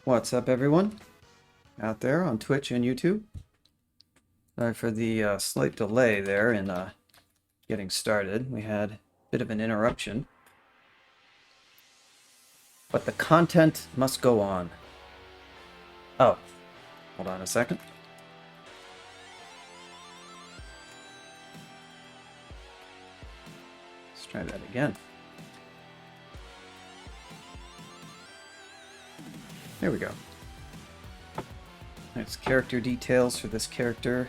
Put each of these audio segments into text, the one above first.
What's up, everyone out there on Twitch and YouTube? Sorry for the slight delay there in getting started. We had a bit of an interruption, but the content must go on. Oh, hold on a second. Let's try that again. There we go. Nice character details for this character.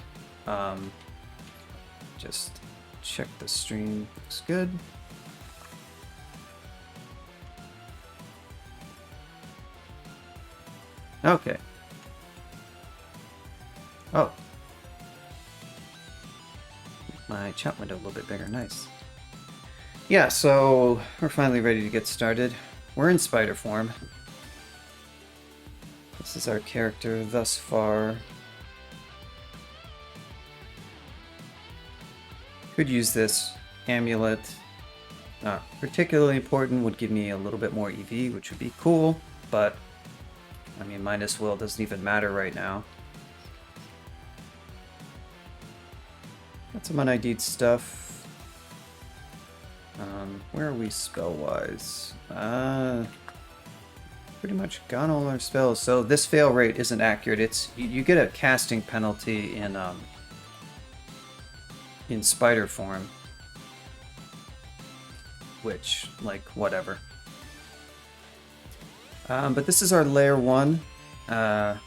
Just check the stream. Looks good. Okay. Oh. My chat window a little bit bigger. Nice. Yeah, so we're finally ready to get started. We're in spider form. This is our character thus far. Could use this amulet. Not particularly important, would give me a little bit more EV, which would be cool, but I mean, minus will doesn't even matter right now. Got some un-ID'd stuff. Where are we spell-wise? Pretty much gone all our spells. So this fail rate isn't accurate. It's you get a casting penalty in spider form, which, like, whatever. But this is our layer 1. Not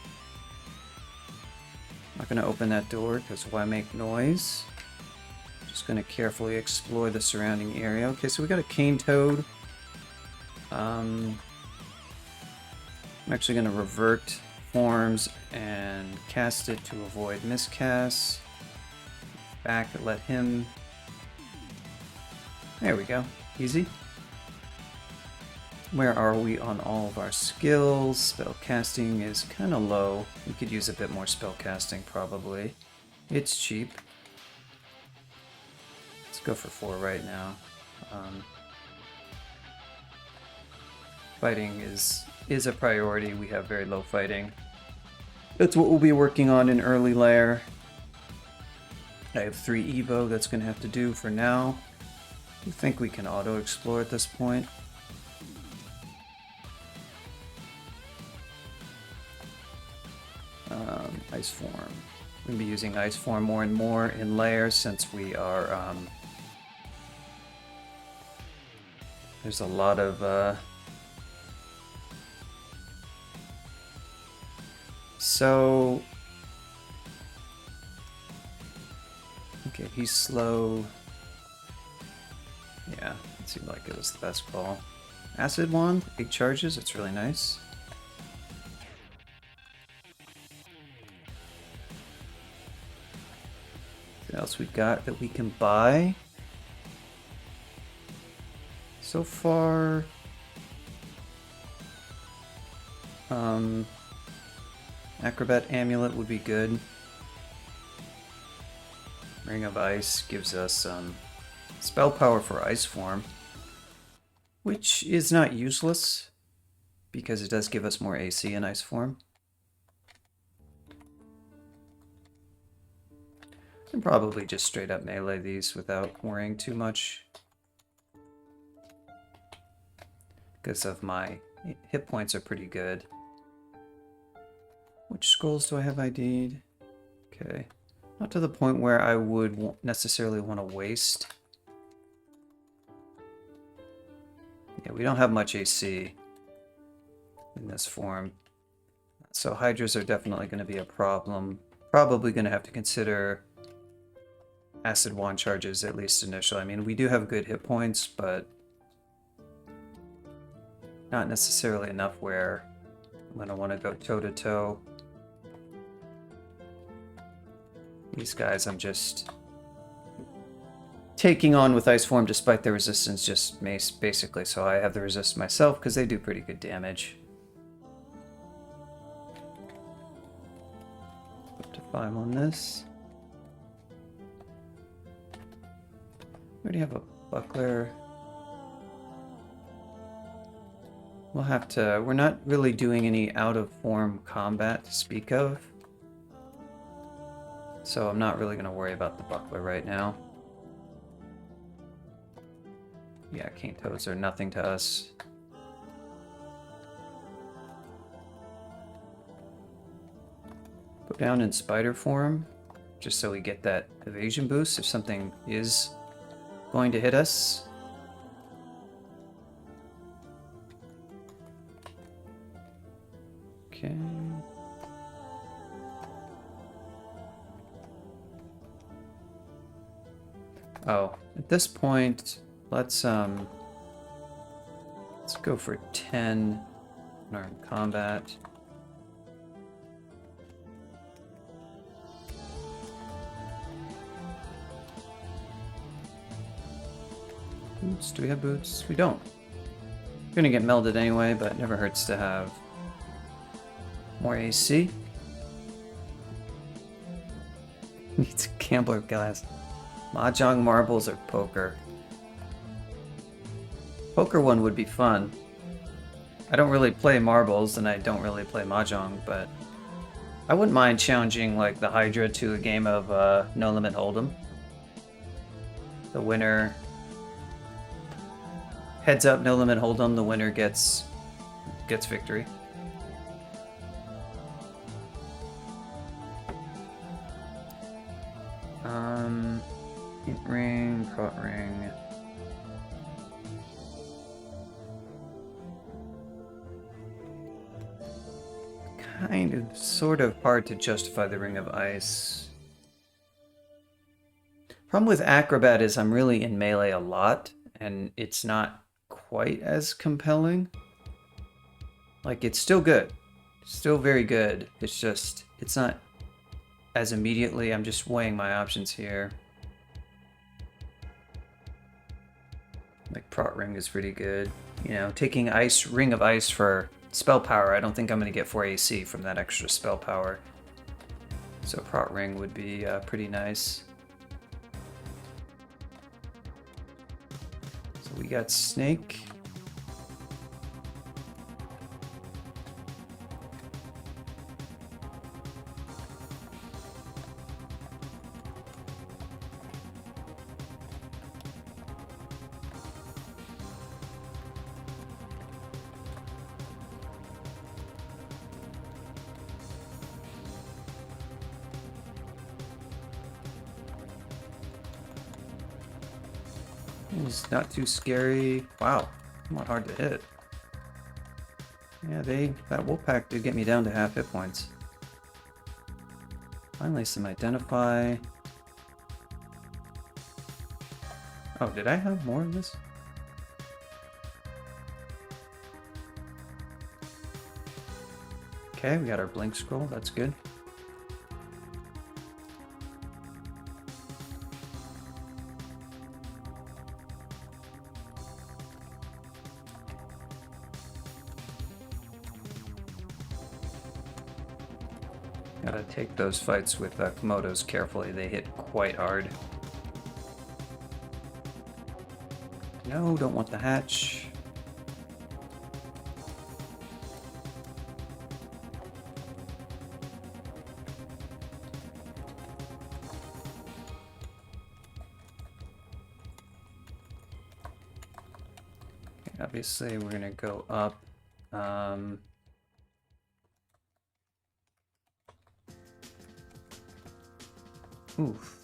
gonna open that door because why make noise? Just gonna carefully explore the surrounding area. Okay, so we got a cane toad. I'm actually gonna revert forms and cast it to avoid miscasts. Back, let him. There we go. Easy. Where are we on all of our skills? Spell casting is kind of low. We could use a bit more spell casting probably. It's cheap. Let's go for 4 right now. Fighting is a priority. We have very low fighting. That's what we'll be working on in early layer. I have 3 Evo that's going to have to do for now. I think we can auto-explore at this point. Ice form. We're going to be using ice form more and more in layers since we are... there's a lot of... So... Okay, he's slow. Yeah, it seemed like it was the best call. Acid wand, 8 charges, it's really nice. What else we got that we can buy? So far... Acrobat Amulet would be good. Ring of Ice gives us spell power for ice form, which is not useless because it does give us more AC in ice form. And probably just straight up melee these without worrying too much because of my hit points are pretty good. Which scrolls do I have ID'd? Okay. Not to the point where I would necessarily want to waste. Yeah, we don't have much AC in this form. So hydras are definitely going to be a problem. Probably going to have to consider acid wand charges, at least initially. I mean, we do have good hit points, but not necessarily enough where I'm going to want to go toe-to-toe. These guys I'm just taking on with ice form despite their resistance, just mace basically, so I have the resist myself because they do pretty good damage. Up to 5 on this. We already have a buckler. We'll have to... We're not really doing any out-of-form combat to speak of. So I'm not really going to worry about the buckler right now. Yeah, cane toads are nothing to us. Go down in spider form, just so we get that evasion boost if something is going to hit us. Okay. Oh, at this point, let's go for 10 unarmed combat. Boots? Do we have boots? We don't. We're gonna get melded anyway, but it never hurts to have more AC. Needs a gambler glass. Mahjong, marbles, or poker? Poker one would be fun. I don't really play marbles, and I don't really play Mahjong, but I wouldn't mind challenging like the Hydra to a game of No Limit Hold'em. The winner... Heads up, No Limit Hold'em, the winner gets victory. Hint ring, prot ring. Kind of, sort of hard to justify the Ring of Ice. Problem with Acrobat is I'm really in melee a lot, and it's not quite as compelling. Like, it's still good. Still very good. It's just, it's not as immediately. I'm just weighing my options here. Like, prot ring is pretty good. You know, taking ice, Ring of Ice for spell power, I don't think I'm going to get 4 AC from that extra spell power. So prot ring would be pretty nice. So we got Snake. It's not too scary. Wow, not hard to hit. Yeah, that wolf pack did get me down to half hit points. Finally, some identify. Oh, did I have more of this? Okay, we got our blink scroll. That's good. Gotta take those fights with Komodos carefully. They hit quite hard. No, don't want the hatch. Okay, obviously, we're gonna go up. Oof.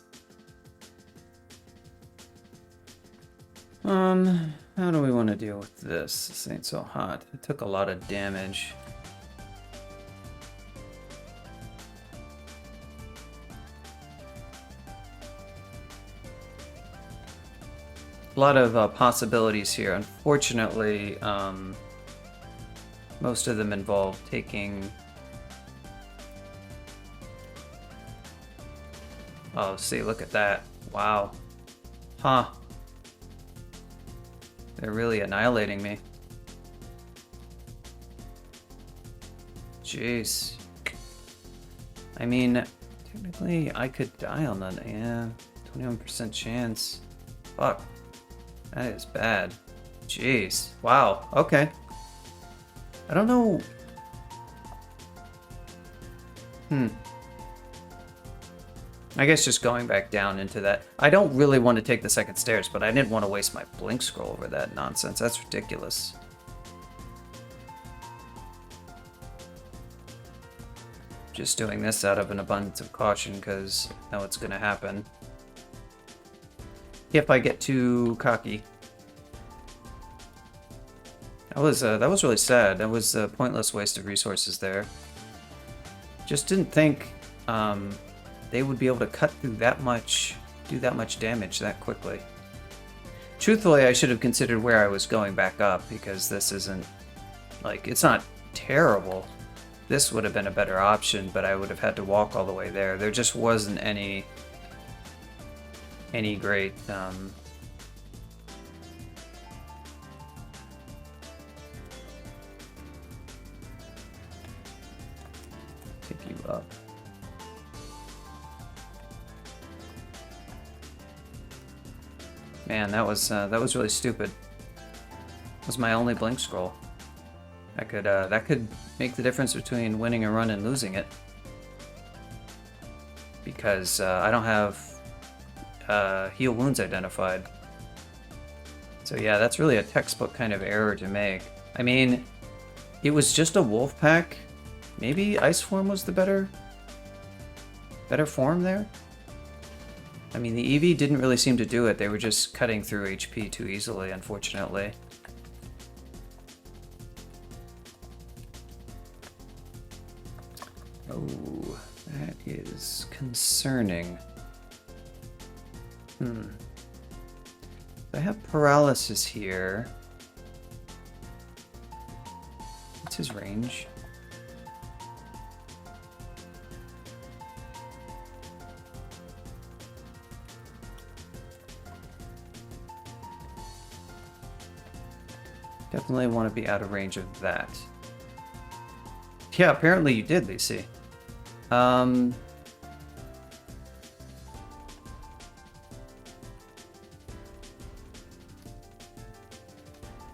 How do we want to deal with this? This ain't so hot. It took a lot of damage. A lot of possibilities here. Unfortunately, most of them involve taking... Oh, see, look at that. Wow. Huh. They're really annihilating me. Jeez. I mean, technically, I could die on that. Yeah, 21% chance. Fuck. That is bad. Jeez. Wow. Okay. I don't know. I guess just going back down into that. I don't really want to take the second stairs, but I didn't want to waste my blink scroll over that nonsense. That's ridiculous. Just doing this out of an abundance of caution because I know it's going to happen. If I get too cocky. That was really sad. That was a pointless waste of resources there. Just didn't think they would be able to cut through that much, do that much damage that quickly. Truthfully, I should have considered where I was going back up because this isn't, like, it's not terrible. This would have been a better option, but I would have had to walk all the way there. There just wasn't any great pick you up. Man, that was really stupid. That was my only blink scroll. That could make the difference between winning a run and losing it. Because I don't have heal wounds identified. So yeah, that's really a textbook kind of error to make. I mean, it was just a wolf pack. Maybe ice form was the better form there? I mean, the EV didn't really seem to do it. They were just cutting through HP too easily, unfortunately. Oh, that is concerning. I have paralysis here. What's his range? Definitely want to be out of range of that. Yeah, apparently you did, Lacey.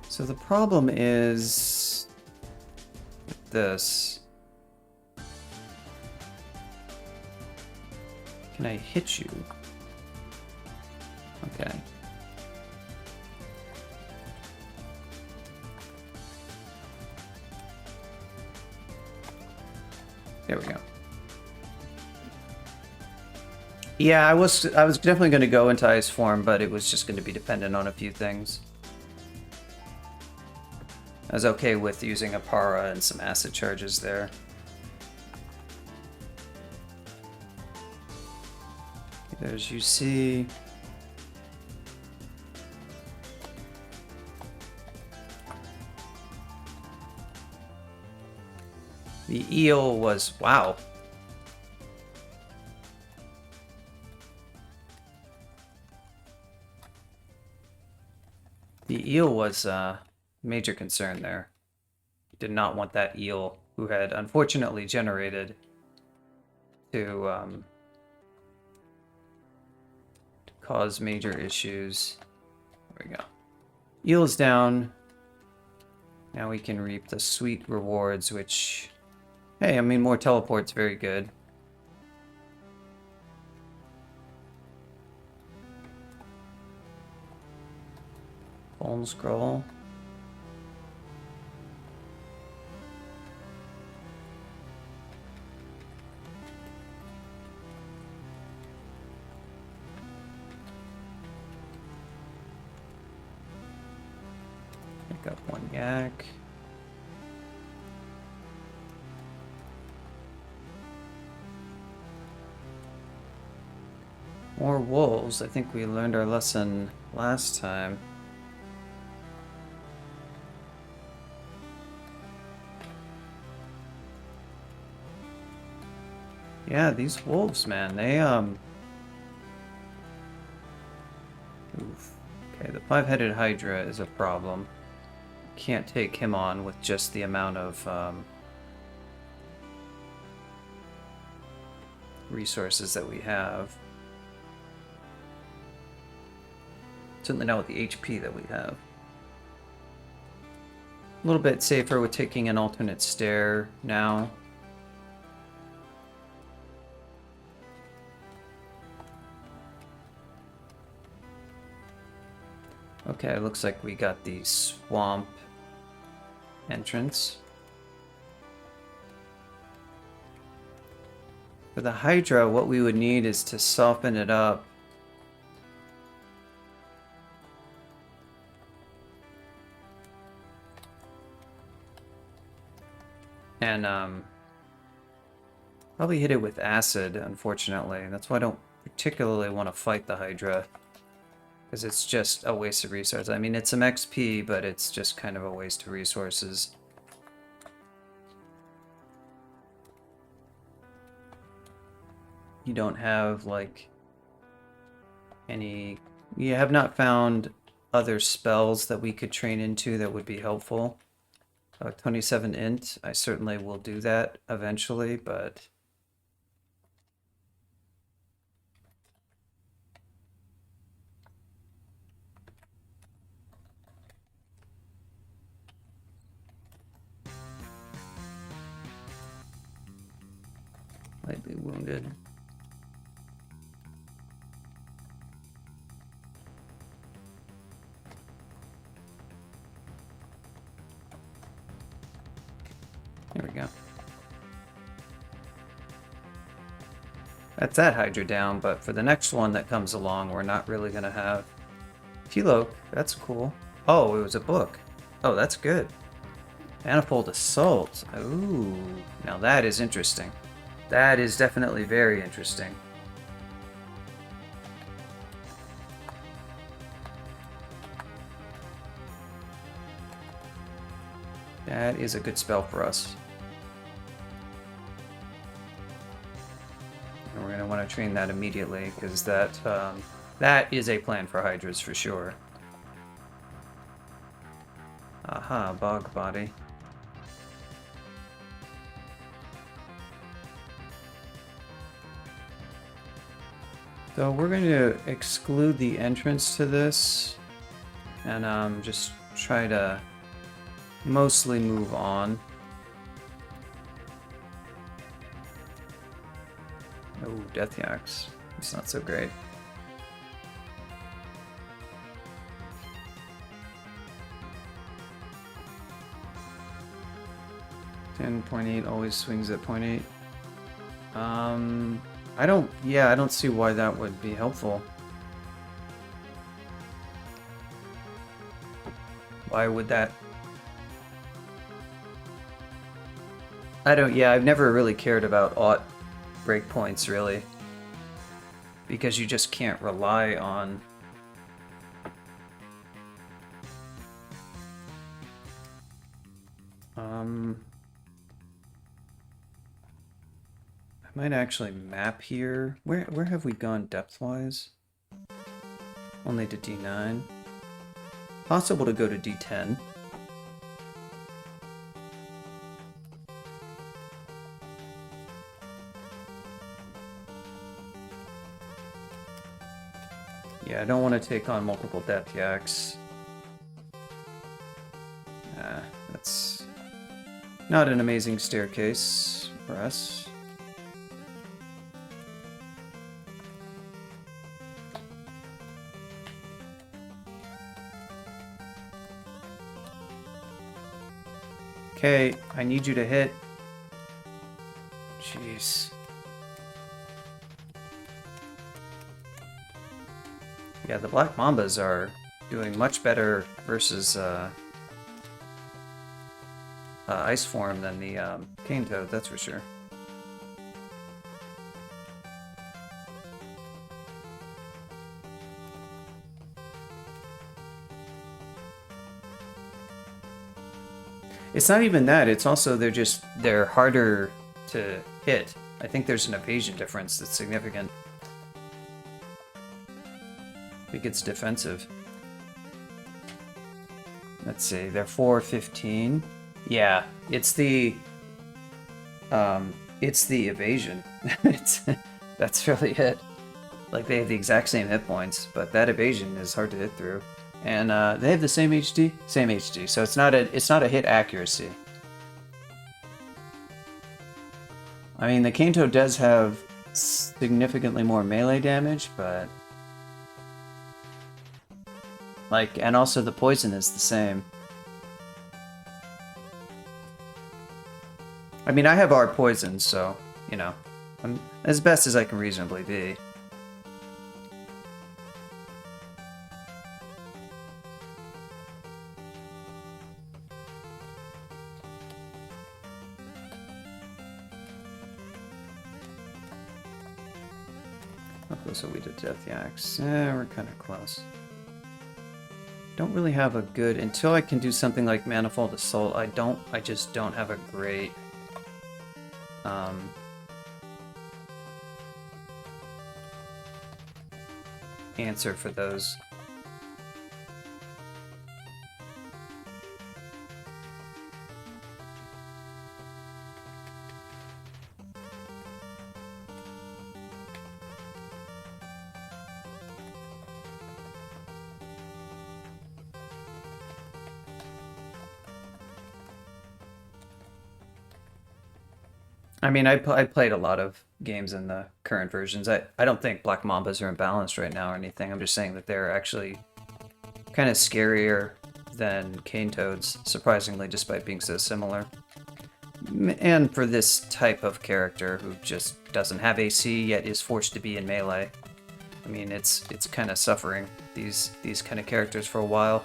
So the problem is with this. Can I hit you? Okay. There we go. Yeah, I was definitely going to go into ice form, but it was just going to be dependent on a few things. I was okay with using a para and some acid charges there. There's UC. The eel was, wow. The eel was a major concern there. Did not want that eel, who had unfortunately generated, to cause major issues. There we go. Eel's down. Now we can reap the sweet rewards, which... Hey, I mean, more teleport's very good. Bone scroll. Pick up one yak. More wolves. I think we learned our lesson last time. Yeah, these wolves, man, they, Oof. Okay, the 5-headed Hydra is a problem. Can't take him on with just the amount of, resources that we have. Certainly not with the HP that we have. A little bit safer with taking an alternate stair now. Okay, looks like we got the swamp entrance. For the Hydra, what we would need is to soften it up. And probably hit it with acid, unfortunately. That's why I don't particularly want to fight the Hydra. Because it's just a waste of resources. I mean, it's some XP, but it's just kind of a waste of resources. You don't have, like, any... You have not found other spells that we could train into that would be helpful. 27 int, I certainly will do that eventually, but... Lightly wounded. There we go. That's that Hydra down, but for the next one that comes along, we're not really going to have... Kilo, that's cool. Oh, it was a book. Oh, that's good. Manifold Assault. Ooh, now that is interesting. That is definitely very interesting. That is a good spell for us. And we're going to want to train that immediately, because that is a plan for Hydras for sure. Aha, Bog Body. So we're going to exclude the entrance to this and just try to mostly move on. Oh, Death Yaks. It's not so great. .8 always swings at .8. I don't see why that would be helpful. Why would that? I've never really cared about aught breakpoints, really. Because you just can't rely on... I might actually map here. Where have we gone depth-wise? Only to D9. Possible to go to D10. Yeah, I don't want to take on multiple Death Yaks. That's not an amazing staircase for us. Okay, I need you to hit. Jeez. Yeah, the Black Mambas are doing much better versus Ice Form than the Cane Toad, that's for sure. It's not even that, it's also they're harder to hit. I think there's an evasion difference that's significant. I think it's defensive. Let's see, they're 4-15. Yeah, it's the evasion. That's really it. Like, they have the exact same hit points, but that evasion is hard to hit through. And they have the same HD? Same HD, so it's not a hit accuracy. I mean, the Kainto does have significantly more melee damage, but... like, and also the poison is the same. I mean, I have R poison, so, you know, I'm as best as I can reasonably be. How close are we to Death Yaks? We're kind of close. Don't really have a good... until I can do something like Manifold Assault, I just don't have a great... answer for those. I mean, I played a lot of games in the current versions. I don't think Black Mambas are imbalanced right now or anything. I'm just saying that they're actually kind of scarier than Cane Toads, surprisingly, despite being so similar. And for this type of character who just doesn't have AC yet is forced to be in melee, I mean, it's kind of suffering these kind of characters for a while.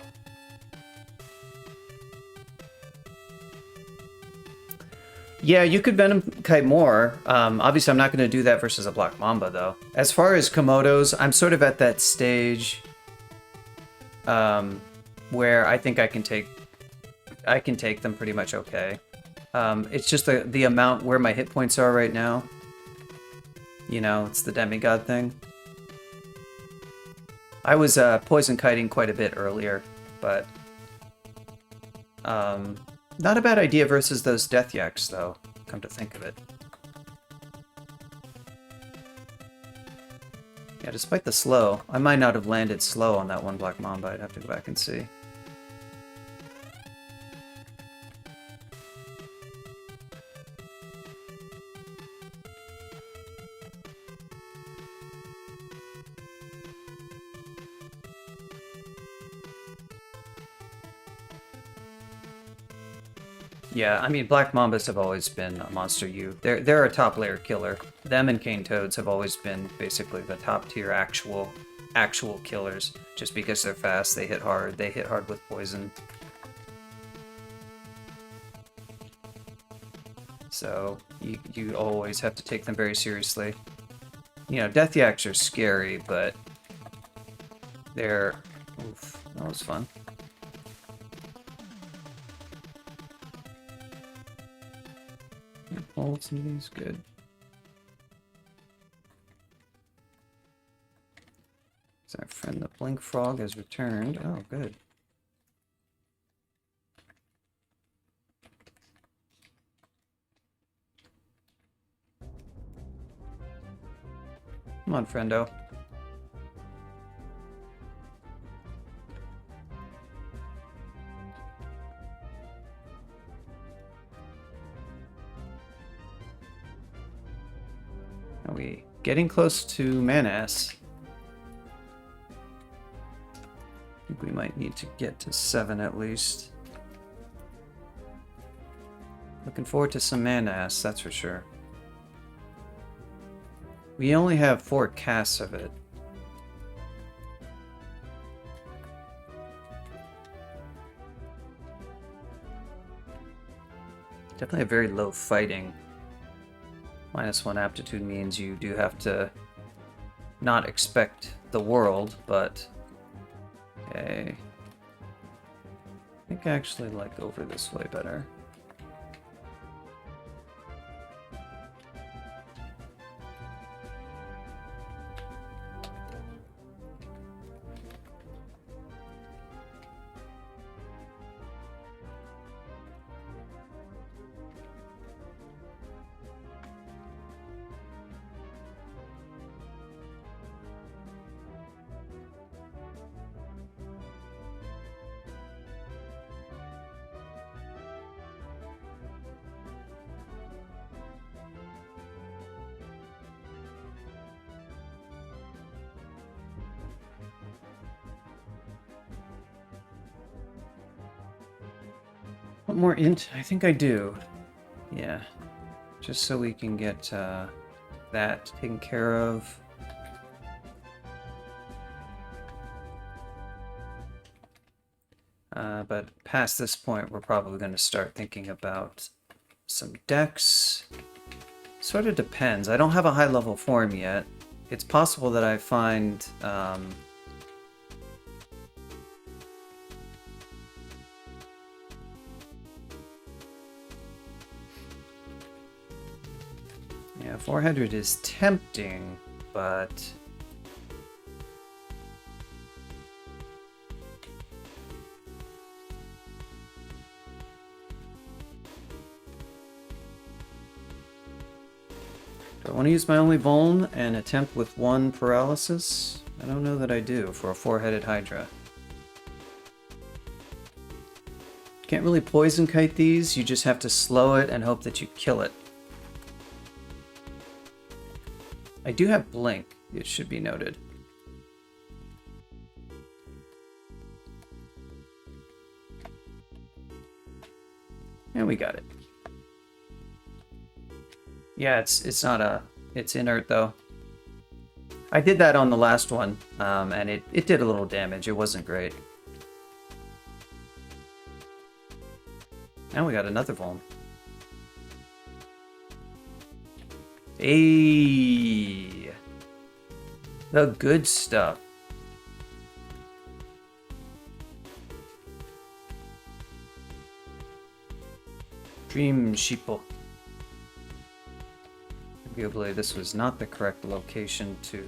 Yeah, you could Venom Kite more. Obviously, I'm not going to do that versus a Black Mamba, though. As far as Komodos, I'm sort of at that stage where I think I can take them pretty much okay. It's just the amount where my hit points are right now. You know, it's the Demigod thing. I was poison kiting quite a bit earlier, but not a bad idea versus those Death Yaks, though, come to think of it. Yeah, despite the slow, I might not have landed slow on that one Black Mamba. I'd have to go back and see. Yeah, I mean, Black Mambas have always been a monster U. They're a top layer killer. Them and Cane Toads have always been basically the top tier actual killers. Just because they're fast, they hit hard with poison. So you always have to take them very seriously. You know, Death Yaks are scary, but they're... oof, that was fun. Hold some of these, good. So our friend the Blink Frog has returned. Oh, good. Come on, friendo. Are we getting close to Manas? I think we might need to get to 7 at least. Looking forward to some Manas, that's for sure. We only have 4 casts of it. Definitely a very low fighting. -1 aptitude means you do have to not expect the world, but okay. I think I actually like over this way better. What more int? I think I do. Yeah. Just so we can get that taken care of. But past this point, we're probably going to start thinking about some decks. Sort of depends. I don't have a high level form yet. It's possible that I find yeah, 400 is tempting, but do I want to use my only Vuln and attempt with 1 paralysis? I don't know that I do for a 4-headed Hydra. Can't really poison kite these, you just have to slow it and hope that you kill it. I do have Blink, it should be noted. And we got it. Yeah, it's not a... it's inert, though. I did that on the last one, and it did a little damage. It wasn't great. Now we got another Vuln. Hey! The good stuff. Dream Sheeple. Arguably, this was not the correct location to...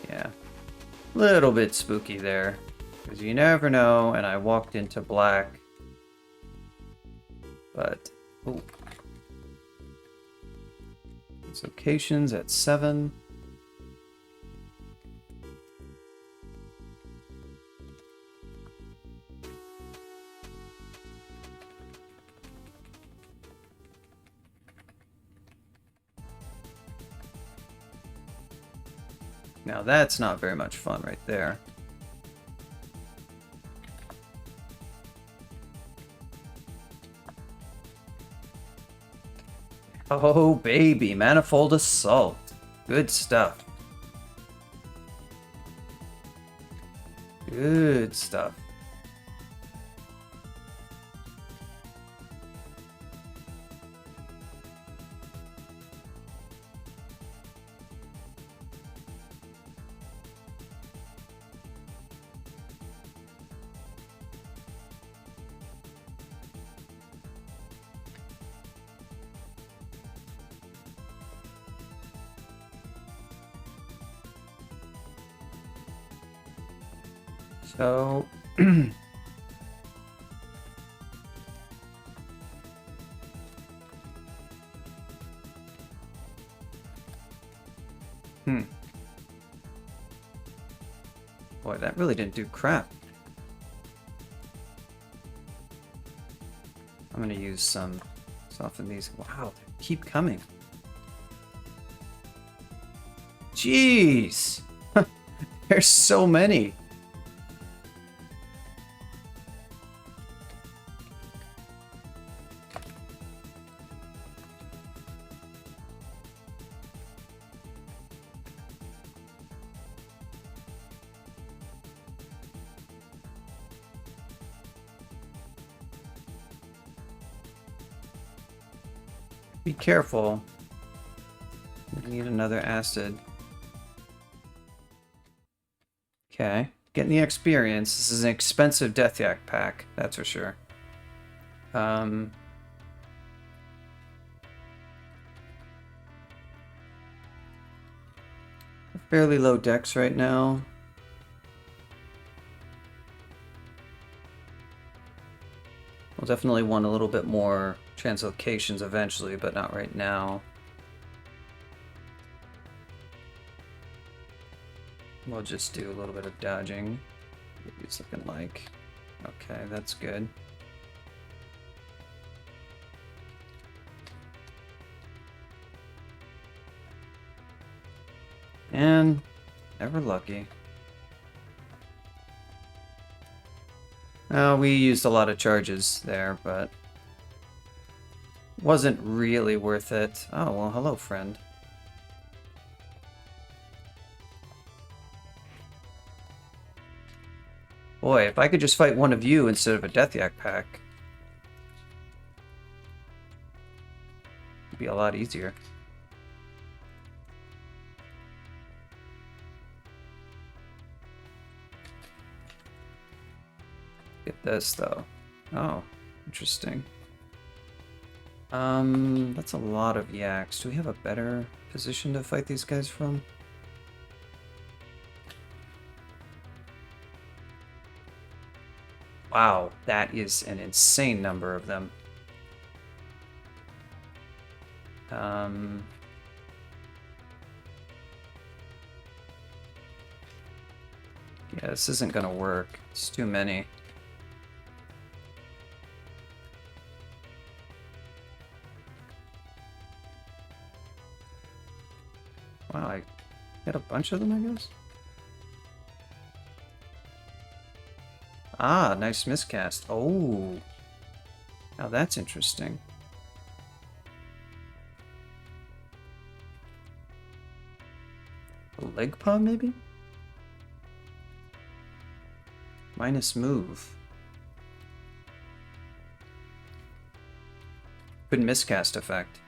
yeah. Little bit spooky there. Because you never know, and I walked into black. But... ooh. Locations at 7. Now that's not very much fun right there. Oh, baby, Manifold Assault. Good stuff. Good stuff. So, boy, that really didn't do crap. I'm gonna use some soften these. Wow, they keep coming. Jeez, there's so many. Be careful. We need another acid. Okay. Getting the experience. This is an expensive Death Yak pack, that's for sure. Fairly low dex right now. We'll definitely want a little bit more translocations eventually, but not right now. We'll just do a little bit of dodging. What it's looking like. Okay, that's good. And never lucky. We used a lot of charges there, but wasn't really worth it. Oh, well, hello, friend. Boy, if I could just fight one of you instead of a Death Yak pack, it'd be a lot easier. Get this, though. Oh, interesting. That's a lot of yaks. Do we have a better position to fight these guys from? Wow, that is an insane number of them. Yeah, this isn't gonna work. It's too many. Wow, I got a bunch of them, I guess? Ah, nice miscast. Oh. Now that's interesting. A leg paw, maybe? Minus move. Good miscast effect.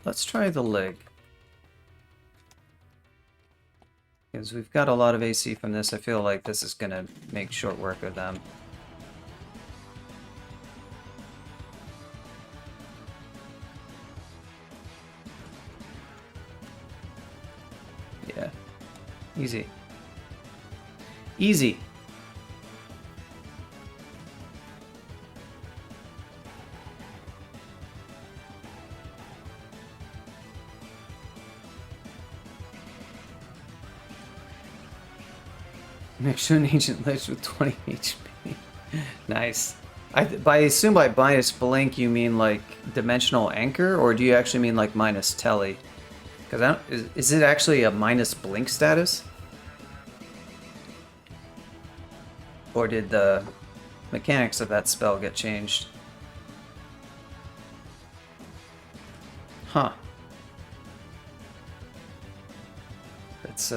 Let's try the leg. Because we've got a lot of AC from this, I feel like this is gonna make short work of them. Yeah. Easy. Easy. Next to an ancient lich with 20 HP. Nice. I assume by minus blink you mean like dimensional anchor, or do you actually mean like minus telly? Because is it actually a minus blink status? Or did the mechanics of that spell get changed? Huh. That's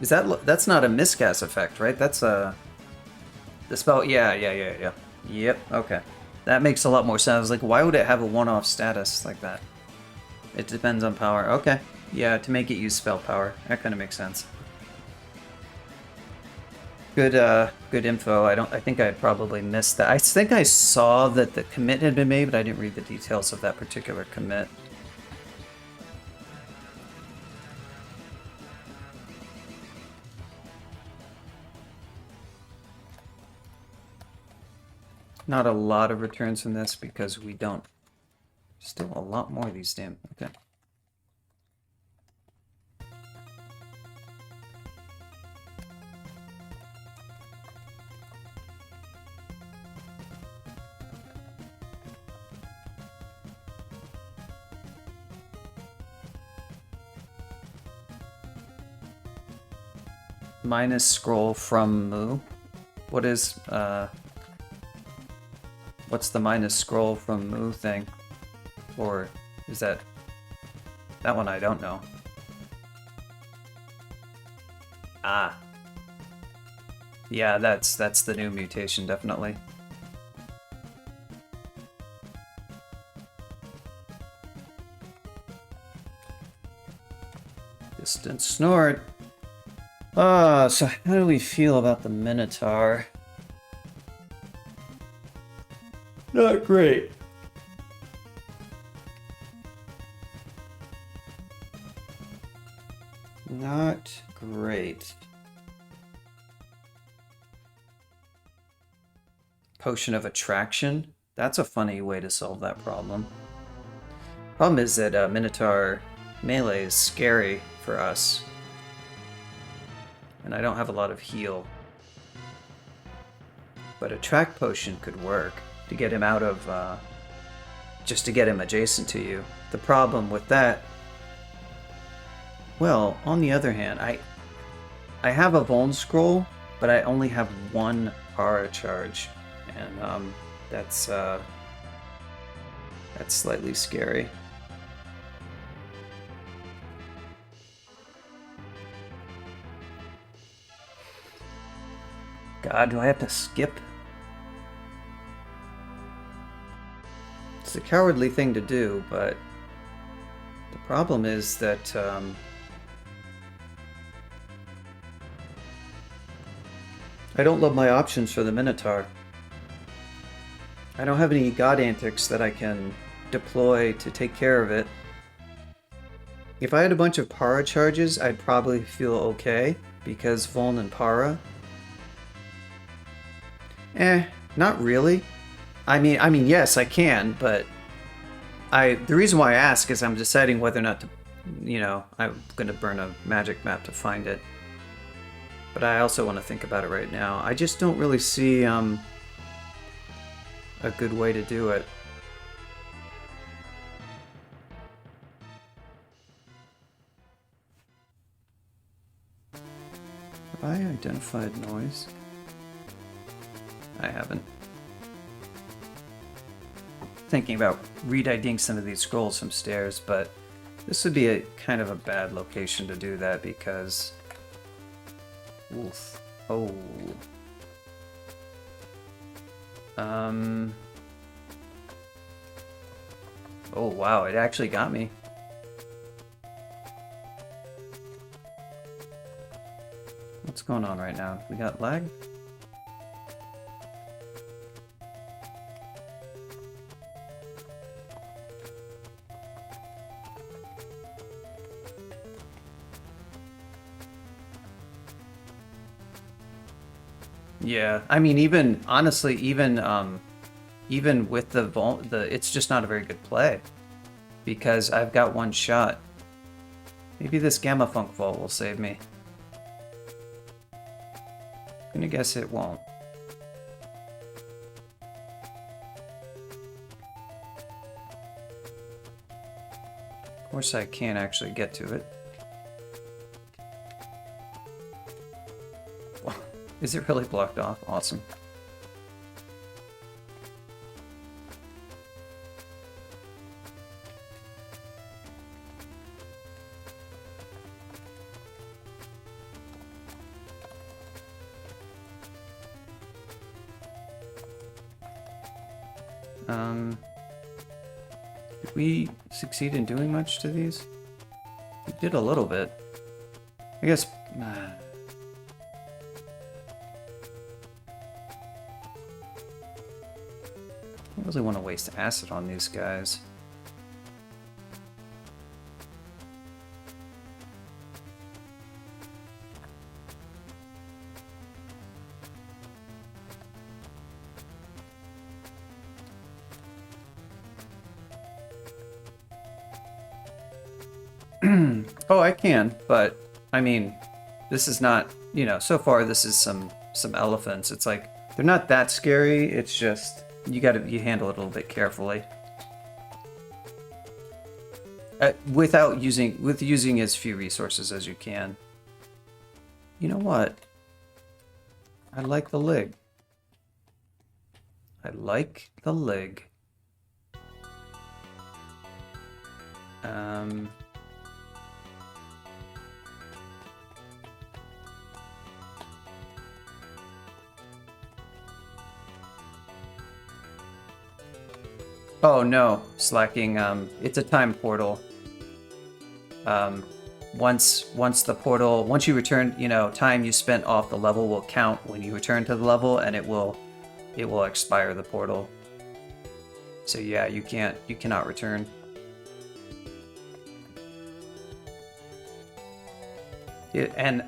that's not a miscast effect, right? That's the spell. Yeah. Yep. Okay, that makes a lot more sense. I was like, why would it have a one-off status like that? It depends on power. Okay. Yeah, to make it use spell power. That kind of makes sense. Good info. I think I probably missed that. I think I saw that the commit had been made, but I didn't read the details of that particular commit. Not a lot of returns from this because we don't. Still a lot more of these damn. Okay. Minus scroll from Moo. What is what's the minus scroll from Moo thing? Or is that one I don't know. Ah. Yeah, that's the new mutation, definitely. Distant snort. So how do we feel about the Minotaur? Not great. Not great. Potion of Attraction? That's a funny way to solve that problem. Problem is that Minotaur melee is scary for us. And I don't have a lot of heal. but a track potion could work to get him out of, just to get him adjacent to you. The problem with that, well, on the other hand, I have a Vuln Scroll, but I only have one Aura Charge, and that's slightly scary. God, do I have to skip? It's a cowardly thing to do, but the problem is that I don't love my options for the Minotaur. I don't have any God Antics that I can deploy to take care of it. If I had a bunch of Para charges, I'd probably feel okay, because Vuln and Para. Not really. I mean, yes, I can, but the reason why I ask is I'm deciding whether or not to, you know, I'm gonna burn a magic map to find it. But I also want to think about it right now. I just don't really see a good way to do it. Have I identified noise? I haven't. Thinking about re-IDing some of these scrolls from stairs, but this would be a kind of a bad location to do that because... Oof. Oh. Oh wow, it actually got me. What's going on right now? We got lag? Yeah, I mean, even honestly, even with the it's just not a very good play because I've got one shot. Maybe this Gamma Funk Vault will save me. I'm gonna guess it won't. Of course, I can't actually get to it. Is it really blocked off? Awesome. Did we succeed in doing much to these? We did a little bit. I guess... I don't really want to waste acid on these guys. Oh, I can, but I mean, this is not, you know, so far this is some elephants. It's like, they're not that scary, it's just, you handle it a little bit carefully. With using as few resources as you can. You know what? I like the Lig. I like the Lig. Oh no, slacking. It's a time portal. Once you return, you know, time you spent off the level will count when you return to the level, and it will expire the portal. So yeah, you cannot return. And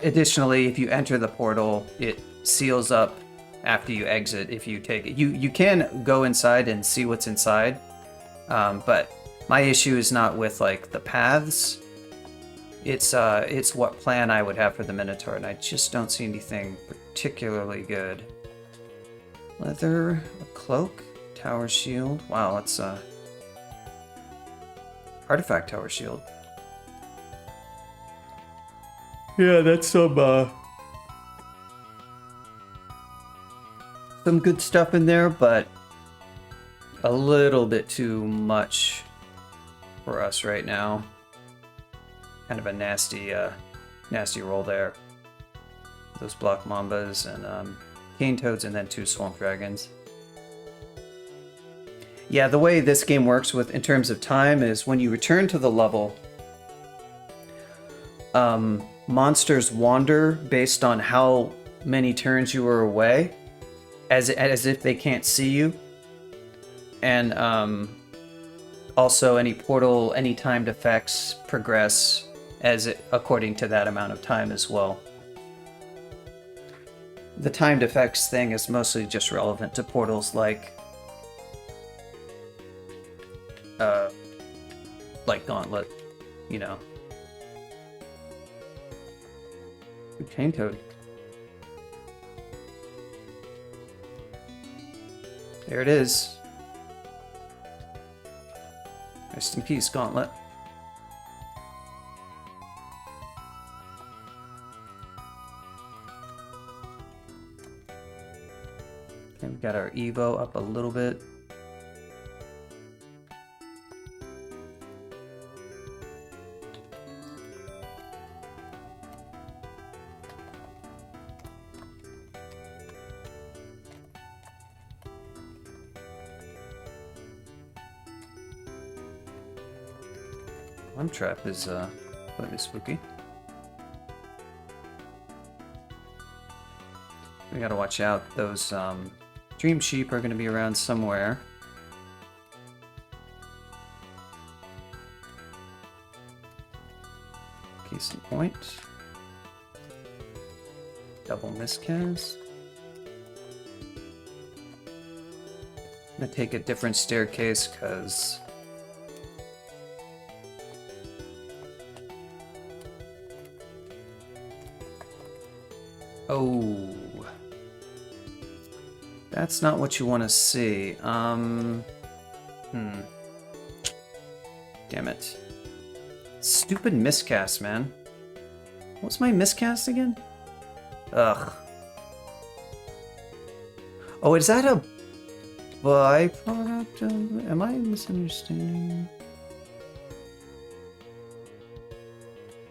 additionally, if you enter the portal, it seals up after you exit. If you take it, you can go inside and see what's inside, but my issue is not with like the paths. It's what plan I would have for the Minotaur, and I just don't see anything particularly good. Leather, a cloak, tower shield. Wow, that's artifact tower shield. Yeah, that's some good stuff in there, but a little bit too much for us right now. Kind of a nasty roll there. Those block mambas and cane toads, and then 2 swamp dragons. Yeah, the way this game works in terms of time is when you return to the level, monsters wander based on how many turns you were away, as if they can't see you, and also any timed effects progress according to that amount of time as well. The timed effects thing is mostly just relevant to portals like Gauntlet, you know. Cane toad. There it is. Rest in peace, Gauntlet. Okay, we got our Evo up a little bit. One trap is slightly spooky. We gotta watch out. Those dream sheep are gonna be around somewhere. Case in point. Double miscast. I'm gonna take a different staircase because oh, that's not what you want to see. Damn it. Stupid miscast, man. What's my miscast again? Ugh. Oh, is that a byproduct of... Am I misunderstanding?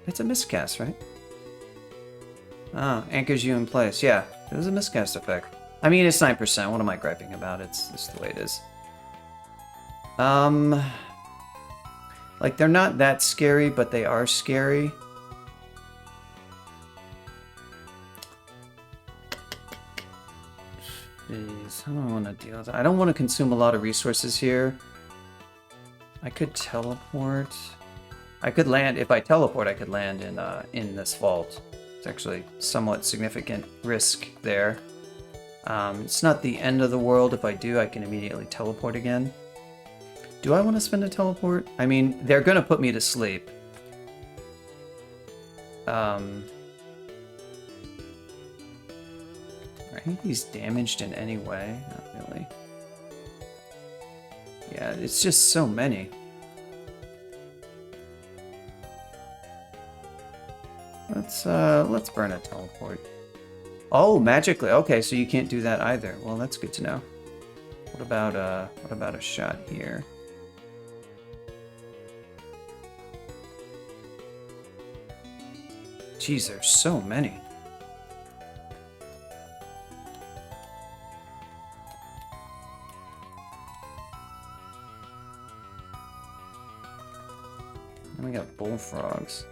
It's a miscast, right? Ah, anchors you in place. Yeah, it was a miscast effect. I mean, it's 9%. What am I griping about? It's just the way it is. Like, they're not that scary, but they are scary. Jeez, how do I want to deal with that? I don't want to consume a lot of resources here. I could teleport. I could land, if I teleport, I could land in this vault. It's actually somewhat significant risk there. It's not the end of the world. If I do, I can immediately teleport again. Do I want to spend a teleport? I mean, they're going to put me to sleep. Are any of these damaged in any way? Not really. Yeah, it's just so many. Let's burn a teleport. Oh, magically. Okay, so you can't do that either. Well, that's good to know. What about a shot here? Jeez, there's so many. And we got bullfrogs.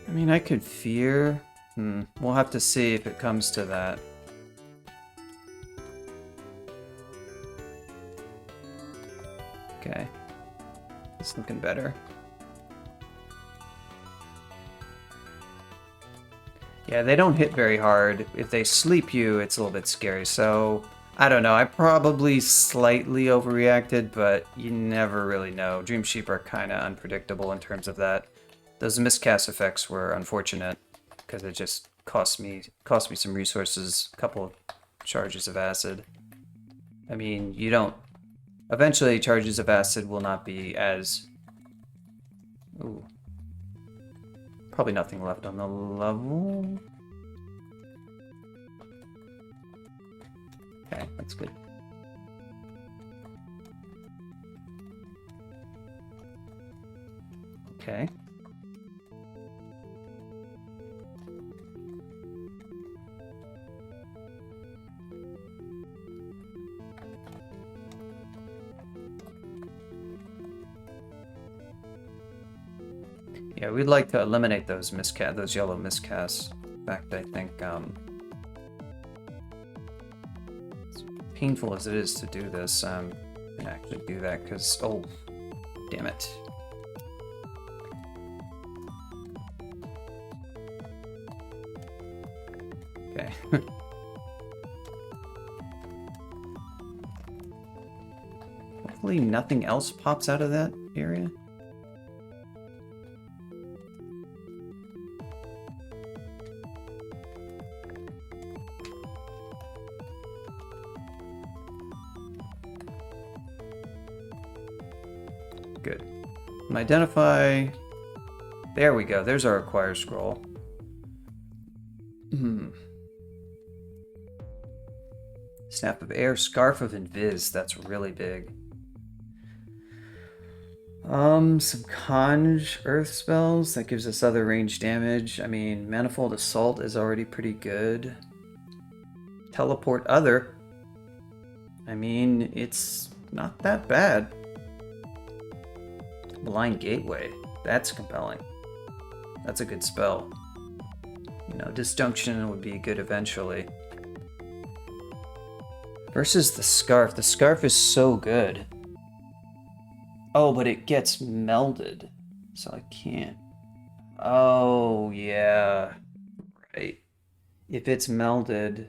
I mean, I could fear. We'll have to see if it comes to that. Okay. It's looking better. Yeah, they don't hit very hard. If they sleep you, it's a little bit scary. So I don't know. I probably slightly overreacted, but you never really know. Dream Sheep are kind of unpredictable in terms of that. Those miscast effects were unfortunate because it just cost me some resources, a couple of charges of acid. I mean, you don't. Eventually, charges of acid will not be as. Ooh. Probably nothing left on the level. Okay, that's good. Okay. Yeah, we'd like to eliminate those yellow miscasts. In fact, I think as painful as it is to do this, I'm gonna actually do that because oh, damn it. Okay. Hopefully nothing else pops out of that area. Good. And identify. There we go. There's our acquire scroll. Snap of Air, Scarf of Invis. That's really big. Some Conj Earth spells. That gives us other range damage. I mean, Manifold Assault is already pretty good. Teleport Other. I mean, it's not that bad. Blind Gateway. That's compelling. That's a good spell. You know, Disjunction would be good eventually. Versus the Scarf. The Scarf is so good. Oh, but it gets melded. So I can't. Oh, yeah. Right. If it's melded...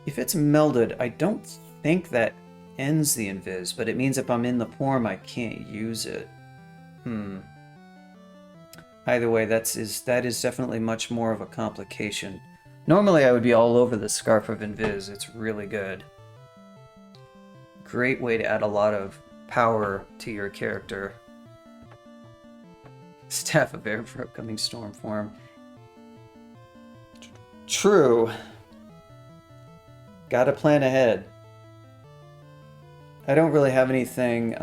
If it's melded, I don't think that ends the invis, but it means if I'm in the form, I can't use it. Either way, that is definitely much more of a complication. Normally, I would be all over the Scarf of Invis. It's really good. Great way to add a lot of power to your character. Staff of Air for upcoming storm form. True. Gotta plan ahead. I don't really have anything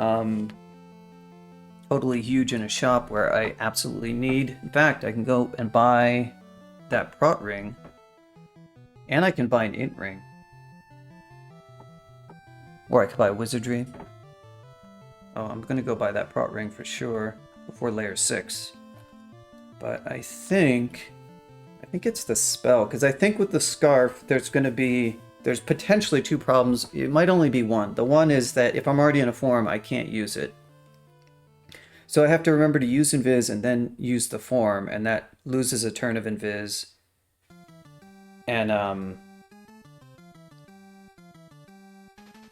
totally huge in a shop where I absolutely need. In fact, I can go and buy that prot ring. And I can buy an int ring. Or I could buy Wizardry. Oh, I'm gonna go buy that prot ring for sure before layer 6. But I think it's the spell, because I think with the Scarf there's potentially two problems. It might only be one. The one is that if I'm already in a form, I can't use it. So I have to remember to use Invis and then use the form, and that loses a turn of Invis. And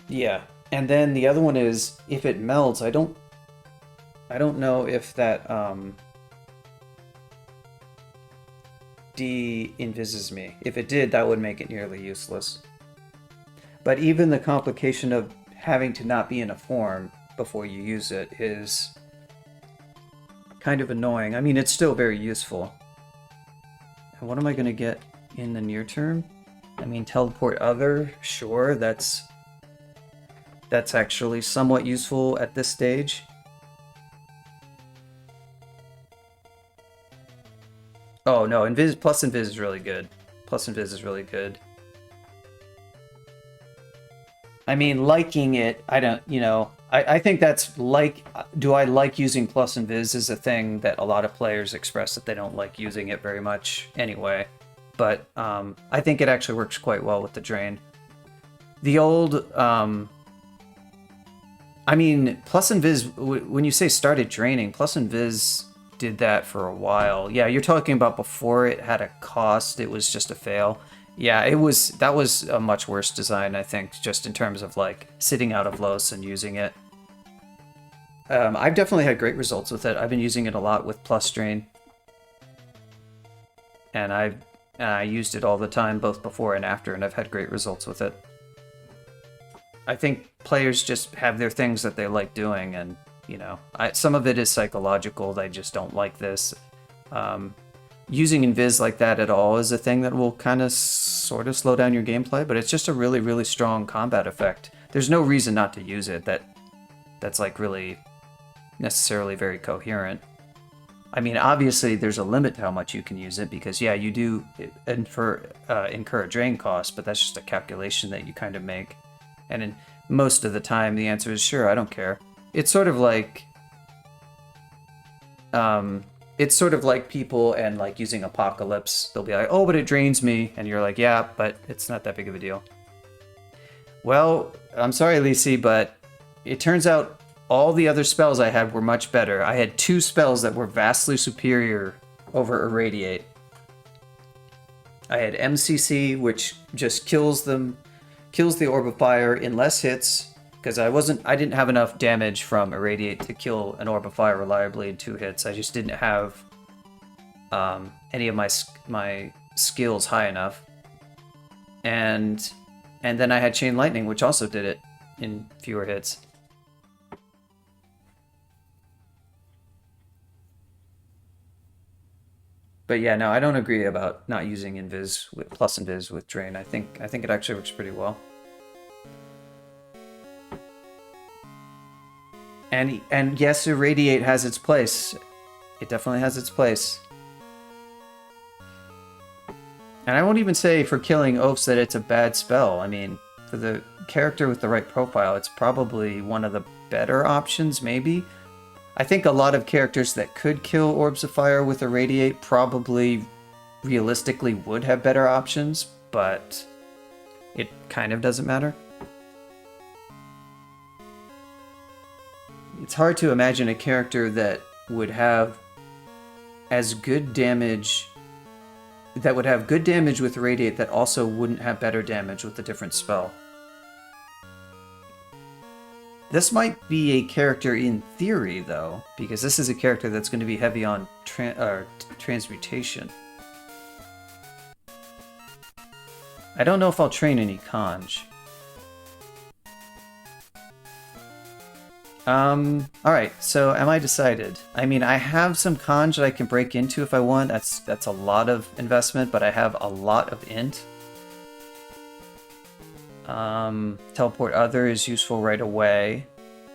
yeah. And then the other one is if it melds, I don't know if that de-invises me. If it did, that would make it nearly useless. But even the complication of having to not be in a form before you use it is kind of annoying. I mean, it's still very useful. And what am I going to get in the near term? I mean, Teleport Other, sure, that's actually somewhat useful at this stage. Oh no, plus Invis is really good. Plus Invis is really good. I mean, liking it, I don't, I think that's like, do I like using plus Invis is a thing that a lot of players express that they don't like using it very much anyway. But I think it actually works quite well with the Drain. The old, I mean, plus Invis, when you say started draining, plus Invis did that for a while. Yeah, you're talking about before it had a cost, it was just a fail. Yeah, that was a much worse design, I think, just in terms of like sitting out of Los and using it. I've definitely had great results with it. I've been using it a lot with plus drain. And I used it all the time, both before and after, and I've had great results with it. I think players just have their things that they like doing, and you know, some of it is psychological. They just don't like this. Using invis like that at all is a thing that will kind of sort of slow down your gameplay, but it's just a really, really strong combat effect. There's no reason not to use it that's like really necessarily very coherent. I mean, obviously there's a limit to how much you can use it, because yeah, you do incur a drain cost, but that's just a calculation that you kind of make. And in most of the time, the answer is sure, I don't care. It's sort of like, people and like using Apocalypse. They'll be like, oh, but it drains me, and you're like, yeah, but it's not that big of a deal. Well, I'm sorry, Lisi, but it turns out all the other spells I had were much better. I had 2 spells that were vastly superior over Irradiate. I had MCC, which just kills the Orb of Fire in less hits, because I didn't have enough damage from Irradiate to kill an Orb of Fire reliably in 2 hits. I just didn't have any of my skills high enough. And then I had Chain Lightning, which also did it in fewer hits. But yeah, no, I don't agree about not using invis with plus invis with drain. I think it actually works pretty well. And yes, Irradiate has its place. It definitely has its place. And I won't even say for killing oafs that it's a bad spell. I mean, for the character with the right profile, it's probably one of the better options, maybe. I think a lot of characters that could kill Orbs of Fire with Irradiate probably realistically would have better options, but it kind of doesn't matter. It's hard to imagine a character that would have as good damage, that would have good damage with Irradiate that also wouldn't have better damage with a different spell. This might be a character in theory, though, because this is a character that's going to be heavy on transmutation. I don't know if I'll train any Conj. Alright, so am I decided? I mean, I have some Conj that I can break into if I want. That's a lot of investment, but I have a lot of int. Teleport Other is useful right away.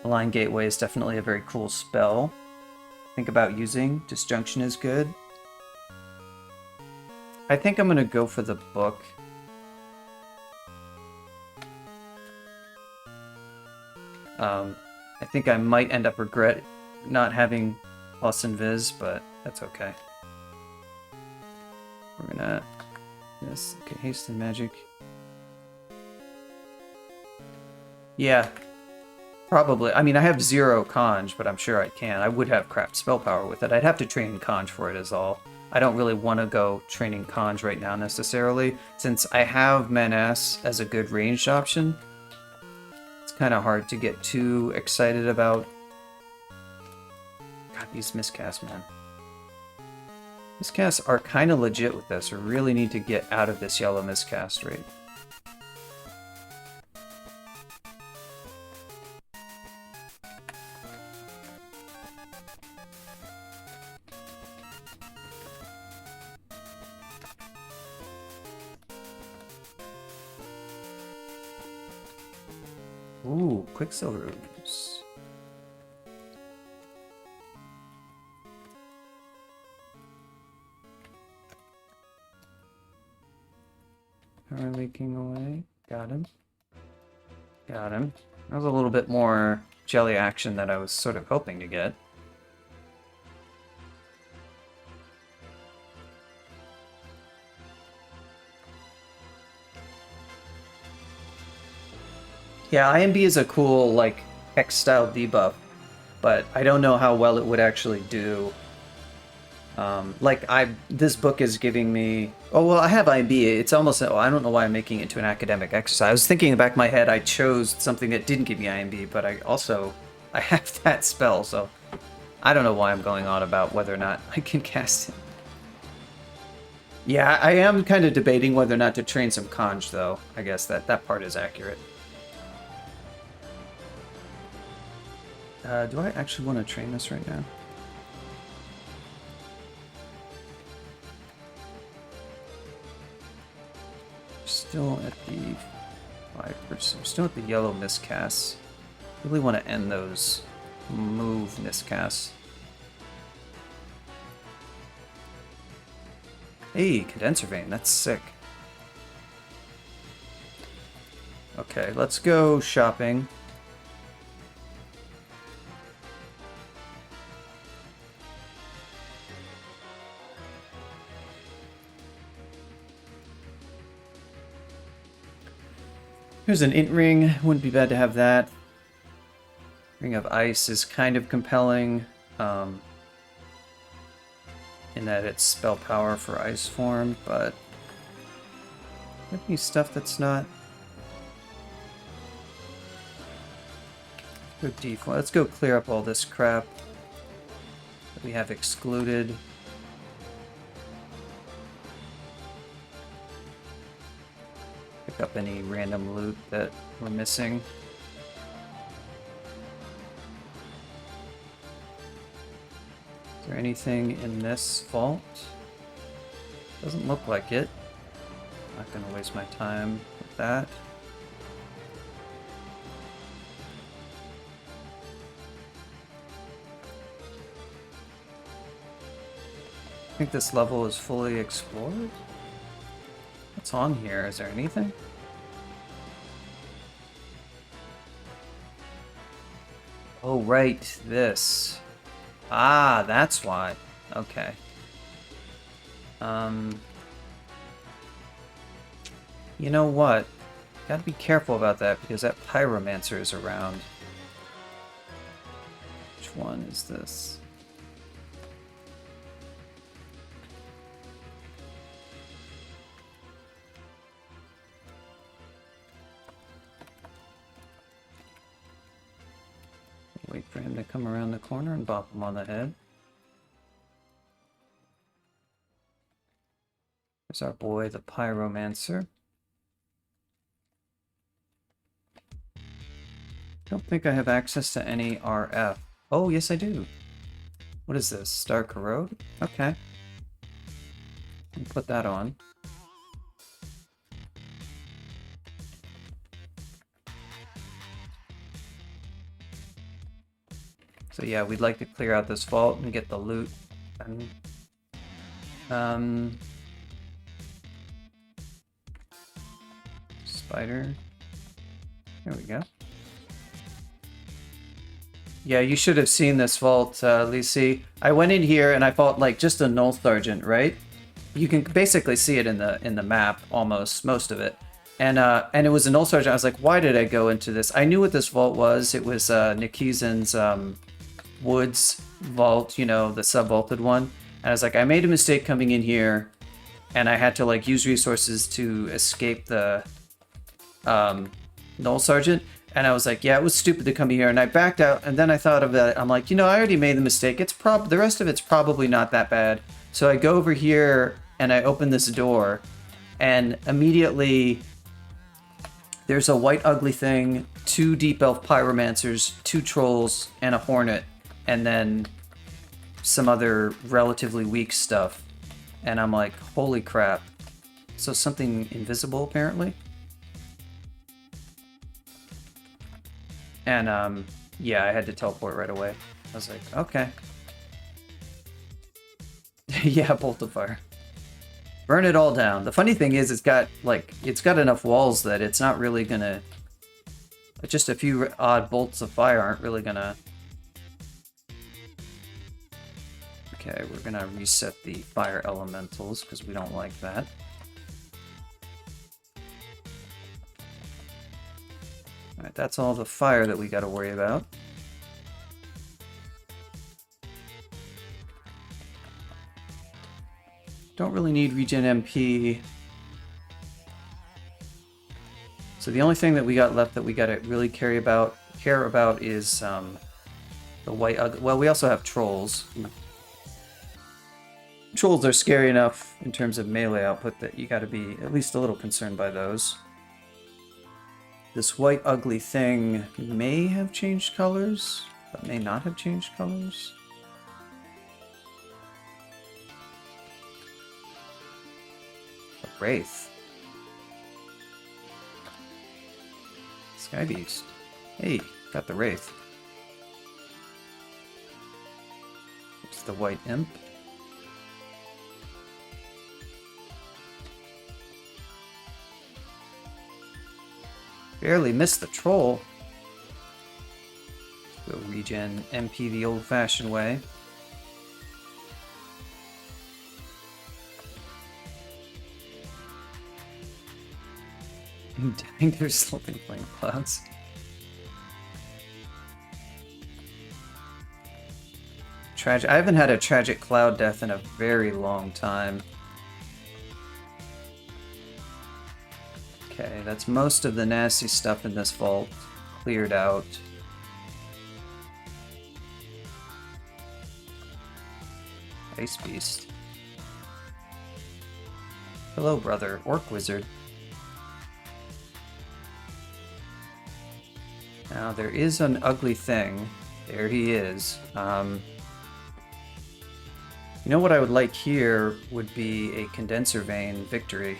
Align Gateway is definitely a very cool spell. Think about using. Disjunction is good. I think I'm going to go for the book. I think I might end up regret not having plus invis, but that's okay. We're gonna... Yes, okay, haste and magic. Yeah, probably. I mean, I have 0 Conj, but I'm sure I can. I would have craft spell power with it. I'd have to train Conj for it is all. I don't really want to go training Conj right now necessarily, since I have Manas as a good ranged option. It's kind of hard to get too excited about. God, these miscasts, man. Miscasts are kind of legit with this. We really need to get out of this yellow miscast rate. Ooh, Quicksilver Ooze. Power leaking away. Got him. Got him. That was a little bit more jelly action that I was sort of hoping to get. Yeah, IMB is a cool, like, X-style debuff, but I don't know how well it would actually do This book is giving me. Oh well, I have IB. It's almost. Oh, I don't know why I'm making it into an academic exercise. I was thinking in the back of my head, I chose something that didn't give me IMB, but I have that spell, so I don't know why I'm going on about whether or not I can cast it. Yeah, I am kind of debating whether or not to train some conj, though. I guess that part is accurate. Do I actually want to train this right now? Still at the 5%. Still at the yellow miscasts. Really want to end those move miscasts. Hey, condenser vein. That's sick. Okay, let's go shopping. Here's an int ring. Wouldn't be bad to have that. Ring of Ice is kind of compelling, in that it's spell power for ice form, but could be stuff that's not. Go default. Let's go clear up all this crap that we have excluded. Pick up any random loot that we're missing. Is there anything in this vault? Doesn't look like it. Not gonna waste my time with that. I think this level is fully explored. What's on here? Is there anything? Oh, right, this. Ah, that's why. Okay. You know what? Gotta be careful about that because that pyromancer is around. Which one is this? Wait for him to come around the corner and bop him on the head. There's our boy, the pyromancer. Don't think I have access to any RF. Oh, yes I do. What is this? Star Corrode? Okay. I'll put that on. So yeah, we'd like to clear out this vault and get the loot. And, spider. There we go. Yeah, you should have seen this vault, Lisi. I went in here and I fought like just a null sergeant, right? You can basically see it in the map, almost most of it. And it was a null sergeant. I was like, why did I go into this? I knew what this vault was. It was Nikizan's Woods vault, you know, the sub-vaulted one. And I was like, I made a mistake coming in here, and I had to like use resources to escape the null sergeant. And I was like, yeah, it was stupid to come here. And I backed out, and then I thought of that. I'm like, you know, I already made the mistake. It's the rest of it's probably not that bad. So I go over here and I open this door, and immediately there's a white ugly thing, 2 deep elf pyromancers, 2 trolls, and a hornet, and then some other relatively weak stuff. And I'm like, holy crap. So something invisible, apparently? And, yeah, I had to teleport right away. I was like, okay. Yeah, bolt of fire. Burn it all down. The funny thing is, it's got enough walls that it's not really gonna... Just a few odd bolts of fire aren't really gonna... Okay, we're gonna reset the fire elementals, because we don't like that. Alright, that's all the fire that we gotta worry about. Don't really need regen MP. So the only thing that we got left that we gotta really care about is the white ugly. Well, we also have trolls. Trolls are scary enough in terms of melee output that you gotta be at least a little concerned by those. This white ugly thing may have changed colors, but may not have changed colors. A wraith. Sky Beast. Hey, got the wraith. It's the white imp. Barely missed the troll. Go regen MP the old-fashioned way. Dang, there's sloping flame clouds. Tragic. I haven't had a tragic cloud death in a very long time. Okay, that's most of the nasty stuff in this vault cleared out. Ice Beast. Hello, brother. Orc Wizard. Now, there is an ugly thing. There he is. You know what I would like here would be a condenser vein victory.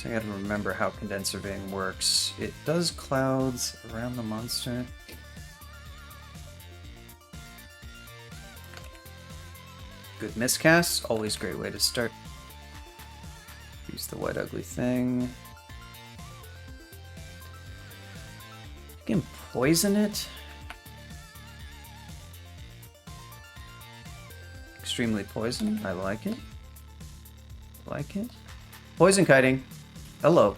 I gotta remember how condenser vein works. It does clouds around the monster. Good miscast, always a great way to start. Use the white ugly thing. You can poison it. Extremely poison, I like it. Like it. Poison kiting. Hello.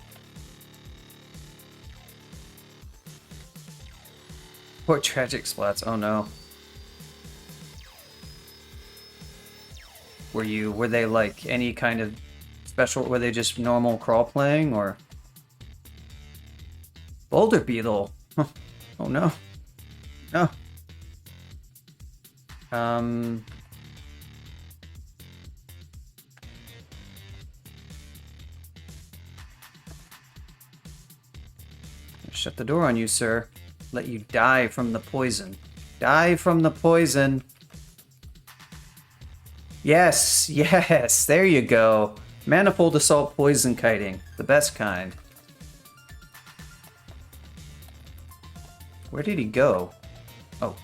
Poor tragic splats. Oh no. Were they like any kind of special? Were they just normal crawl playing or? Boulder beetle. Oh no. No. Shut the door on you, sir. Let you die from the poison. Die from the poison. Yes, yes, there you go. Manifold Assault Poison Kiting. The best kind. Where did he go? Oh.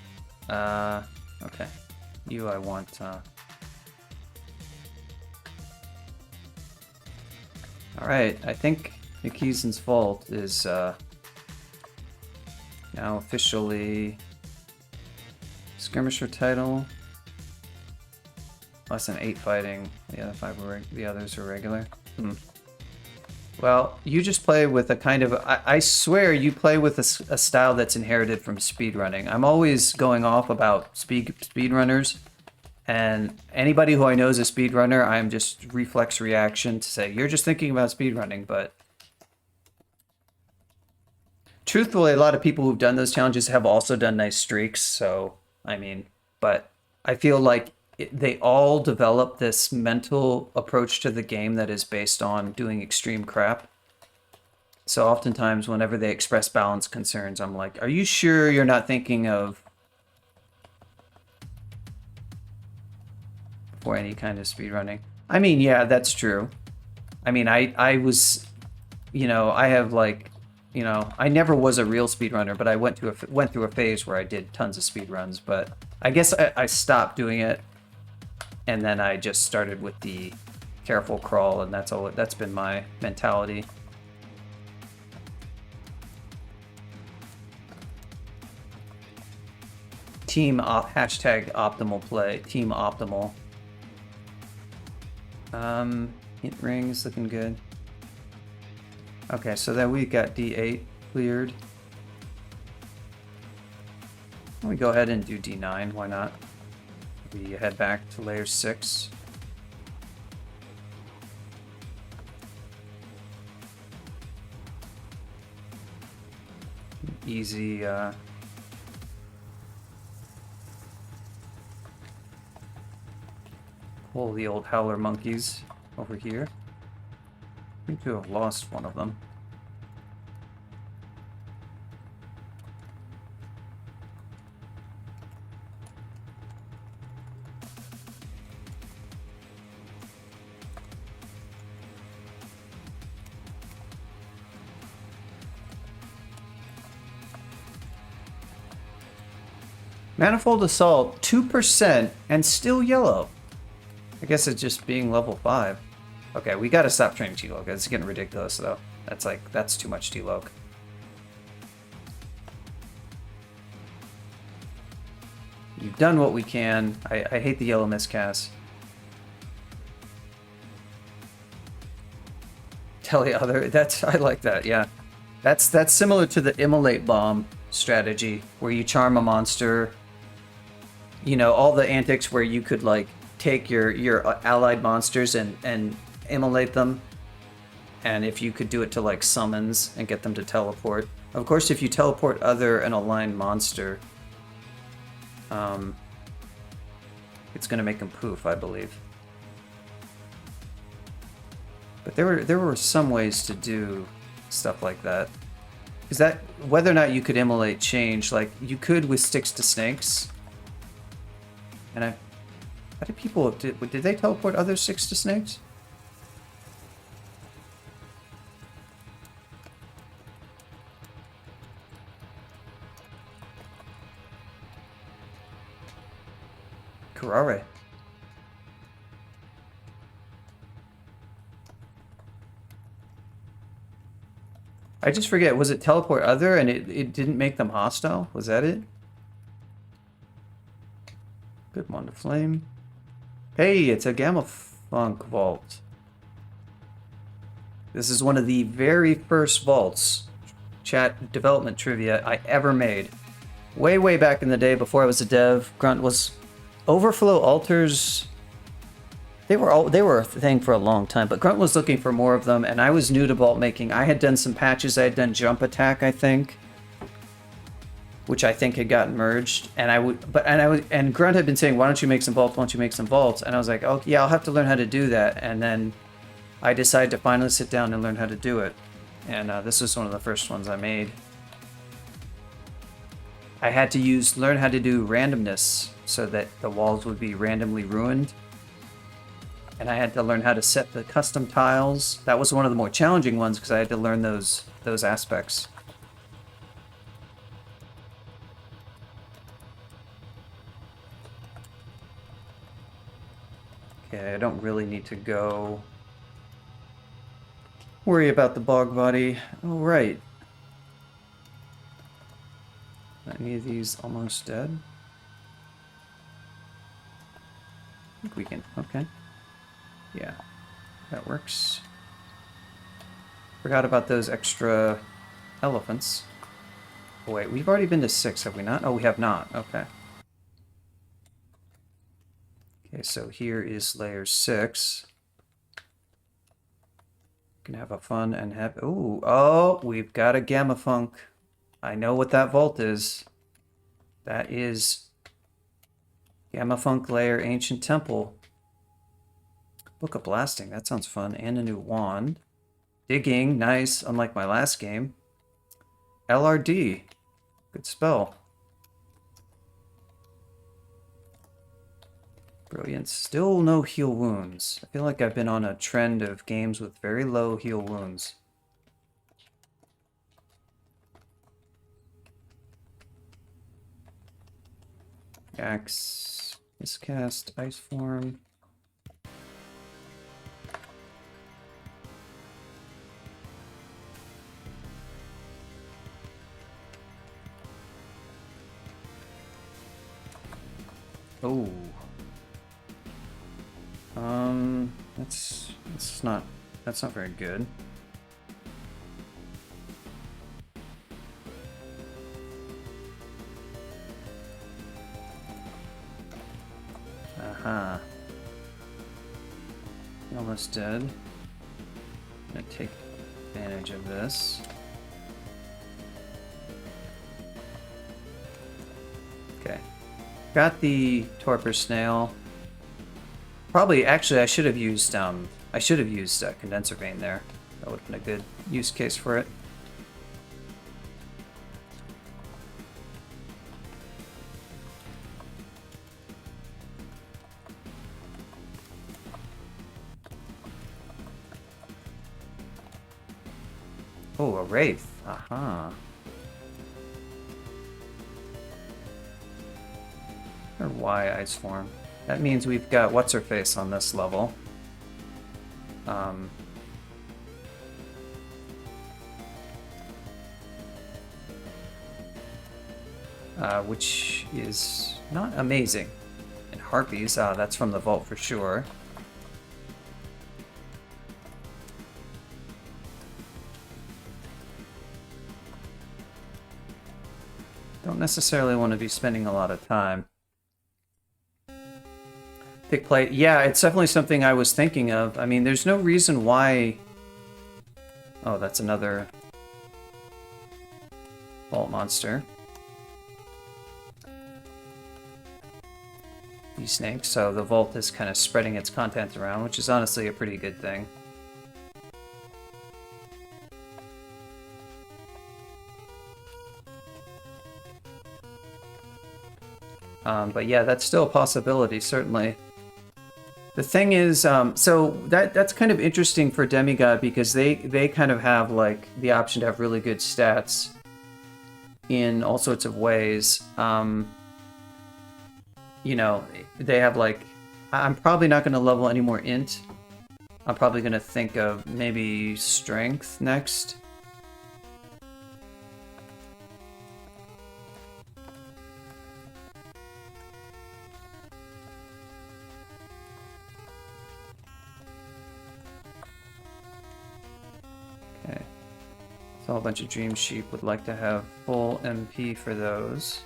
Okay. You I want, Alright, I think Nikizin's vault is, now officially skirmisher title. Less than 8 fighting. The other 5 were the others are regular. Well, you just play with a kind of I swear you play with a style that's inherited from speedrunning. I'm always going off about speedrunners, and anybody who I know is a speedrunner, I'm just reflex reaction to say you're just thinking about speedrunning, but truthfully, a lot of people who've done those challenges have also done nice streaks, so, I mean, but I feel like they all develop this mental approach to the game that is based on doing extreme crap. So oftentimes, whenever they express balance concerns, I'm like, are you sure you're not thinking of for any kind of speedrunning? I mean, yeah, that's true. I mean, I was, you know, I have like, you know, I never was a real speedrunner, but I went through a phase where I did tons of speedruns, but I guess I stopped doing it, and then I just started with the careful crawl, and that's been my mentality. Hashtag optimal play. Team optimal. Hit rings looking good. Okay, so then we got D8 cleared. We go ahead and do D9, why not? We head back to layer 6. Easy, pull the old howler monkeys over here. I think to have lost one of them. Manifold Assault, 2% and still yellow. I guess it's just being level 5. Okay, we gotta stop training T-Loc. It's getting ridiculous though. That's too much T-Loc. We've done what we can. I hate the yellow miscast. Tell the other, I like that, yeah. That's similar to the Immolate Bomb strategy, where you charm a monster. You know, all the antics where you could like take your allied monsters and immolate them, and if you could do it to like summons and get them to teleport. Of course, if you teleport an aligned monster, it's gonna make them poof, I believe. But there were some ways to do stuff like that. Is that whether or not you could immolate change? Like you could with sticks to snakes. And how did people did they teleport other sticks to snakes? Karare. I just forget, was it teleport other and it didn't make them hostile? Was that it? Good one to flame. Hey, it's a Gamma Funk vault. This is one of the very first vaults, chat development trivia, I ever made. Way back in the day before I was a dev. Grunt was overflow altars. They were a thing for a long time, but Grunt was looking for more of them, and I was new to vault making. I had done some patches. I had done jump attack, I think, which I think had gotten merged, and Grunt had been saying, "Why don't you make some vaults? Why don't you make some vaults?" And I was like, "Oh yeah, I'll have to learn how to do that." And then I decided to finally sit down and learn how to do it, and this was one of the first ones I made. I had to learn how to do randomness so that the walls would be randomly ruined, and I had to learn how to set the custom tiles. That was one of the more challenging ones because I had to learn those aspects. Okay, I don't really need to go worry about the bog body. Oh, right. Any of these almost dead? I think we can, okay. Yeah, that works. Forgot about those extra elephants. Oh, wait, we've already been to 6, have we not? Oh, we have not, okay. Okay, so here is layer 6. Can have a fun and have... Ooh, oh, we've got a Gamma Funk. I know what that vault is. That is Gamma Funk layer Ancient Temple. Book of Blasting, that sounds fun. And a new wand. Digging, nice, unlike my last game. LRD, good spell. Brilliant. Still no heal wounds. I feel like I've been on a trend of games with very low heal wounds. Axe, miscast, ice form. Oh. That's not very good. Aha. Almost dead. I'm gonna take advantage of this. Okay. Got the torpor snail. Probably, actually, I should have used condenser vein there. That would have been a good use case for it. Oh, a wraith. Aha. Or Y ice form. That means we've got what's her face on this level. Which is not amazing. And harpies, that's from the vault for sure. Don't necessarily want to be spending a lot of time. Thick plate, yeah, it's definitely something I was thinking of. I mean, there's no reason why... Oh, that's another vault monster. These snakes, so the vault is kind of spreading its contents around, which is honestly a pretty good thing. But yeah, that's still a possibility, certainly. The thing is, so that's kind of interesting for Demigod because they kind of have like the option to have really good stats in all sorts of ways. You know, they have like, I'm probably not going to level any more int. I'm probably going to think of maybe strength next. Okay. So a bunch of Dream Sheep would like to have full MP for those.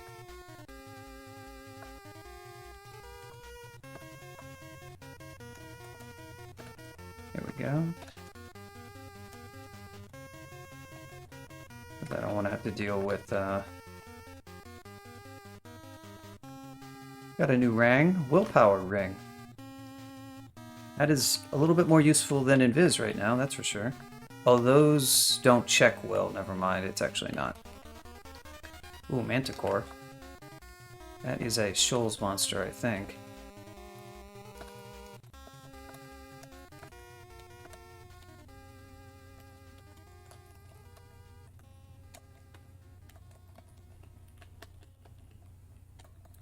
Go. I don't want to have to deal with got a new rang, willpower ring. That is a little bit more useful than Invis right now, that's for sure. Oh, those don't check will, never mind, it's actually not. Ooh, Manticore. That is a Shoals monster, I think.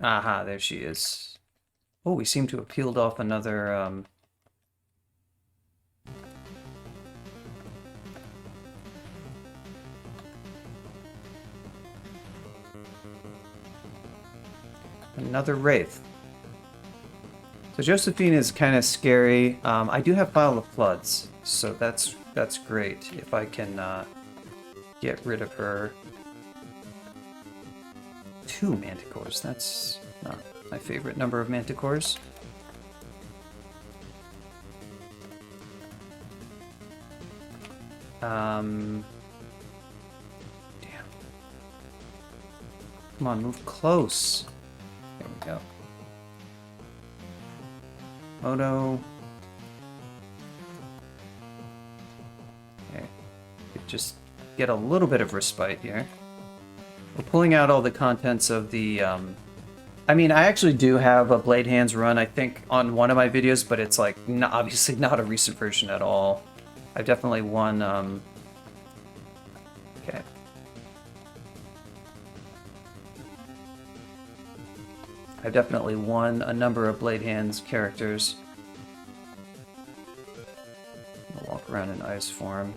Aha, there she is. Oh, we seem to have peeled off another, another Wraith. So Josephine is kind of scary. I do have Vial of Floods, so that's great if I can get rid of her. 2 manticores, that's not my favorite number of manticores. Damn. Come on, move close. There we go. Moto. Okay. Just get a little bit of respite here. We're pulling out all the contents of the, I mean, I actually do have a Blade Hands run, I think, on one of my videos, but it's, like, obviously not a recent version at all. I've definitely won, okay. I've definitely won a number of Blade Hands characters. I'll walk around in ice form.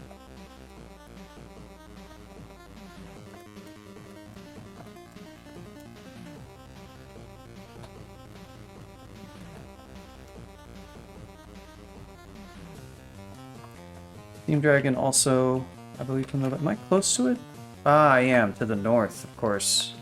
Steam Dragon also, I believe, from the... Am I close to it? Ah, I am, to the north, of course.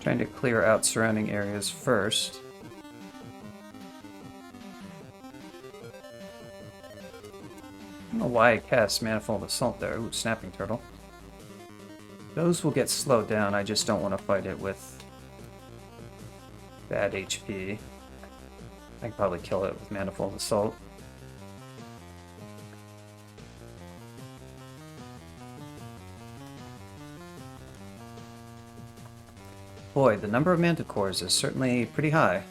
Trying to clear out surrounding areas first. I don't know why I cast Manifold Assault there. Ooh, Snapping Turtle. Those will get slowed down, I just don't want to fight it with bad HP. I can probably kill it with Manifold Assault. Boy, the number of manticores is certainly pretty high.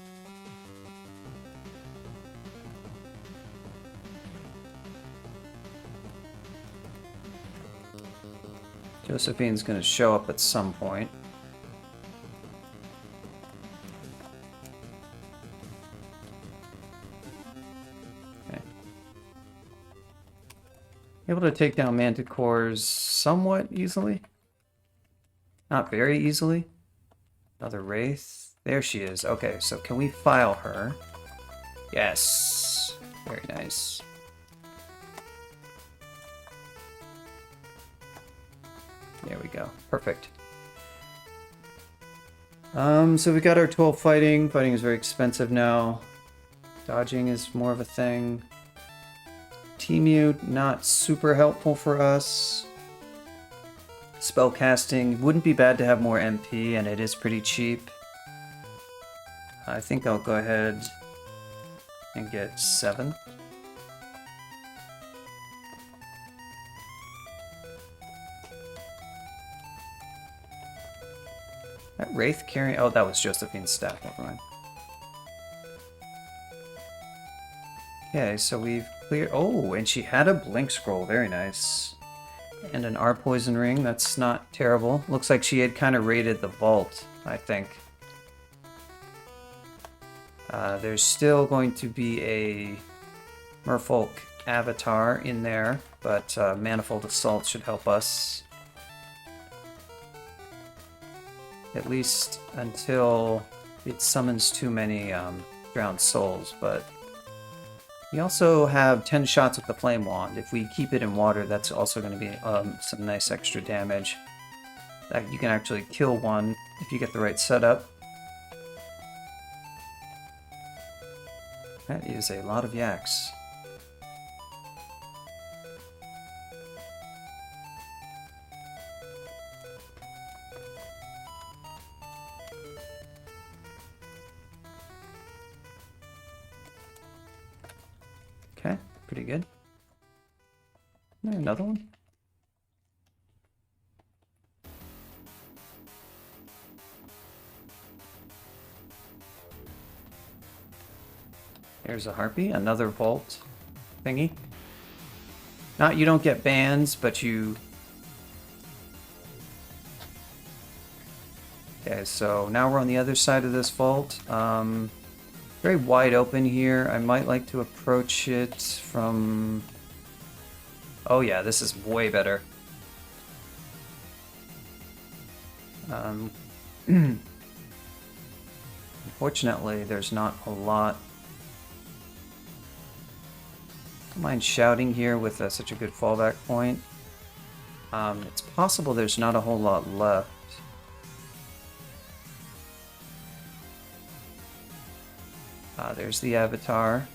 Josephine's going to show up at some point. Okay. Able to take down manticores somewhat easily. Not very easily. Another Wraith. There she is. Okay, so can we file her? Yes. Very nice. There we go. Perfect. So we got our 12 fighting. Fighting is very expensive now. Dodging is more of a thing. T-Mute, not super helpful for us. Spellcasting wouldn't be bad to have more MP, and it is pretty cheap. I think I'll go ahead and get 7. That Wraith carrying... Oh, that was Josephine's staff. Never mind. Okay, so we've cleared... Oh, and she had a Blink Scroll. Very nice. And an R Poison Ring. That's not terrible. Looks like she had kind of raided the vault, I think. There's still going to be a Merfolk avatar in there, but Manifold Assault should help us. At least until it summons too many drowned souls, but we also have 10 shots with the Flame Wand. If we keep it in water, that's also going to be some nice extra damage. That you can actually kill one if you get the right setup. That is a lot of yaks. Okay, pretty good. Another one? There's a Harpy, another vault thingy. You don't get bans, but you... Okay, so now we're on the other side of this vault. Very wide open here. I might like to approach it from... Oh yeah, this is way better. Unfortunately, there's not a lot. I don't mind shouting here with such a good fallback point. It's possible there's not a whole lot left. There's the avatar.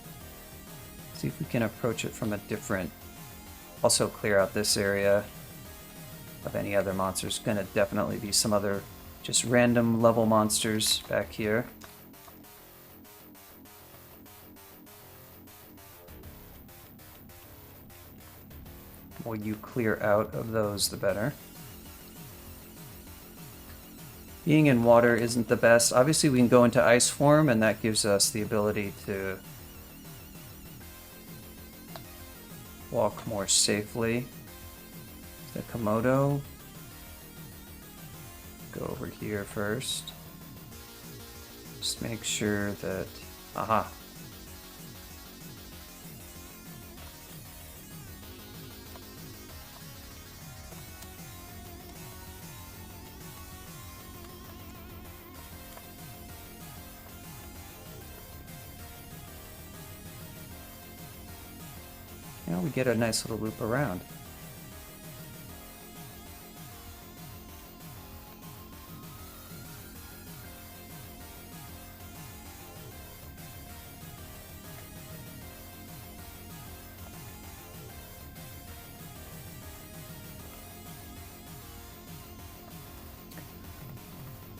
See if we can approach it from a different... Also clear out this area of any other monsters. Gonna definitely be some other just random level monsters back here. The more you clear out of those, the better. Being in water isn't the best. Obviously, we can go into ice form, and that gives us the ability to walk more safely. The Komodo. Go over here first. Just make sure that... Aha! Now we get a nice little loop around.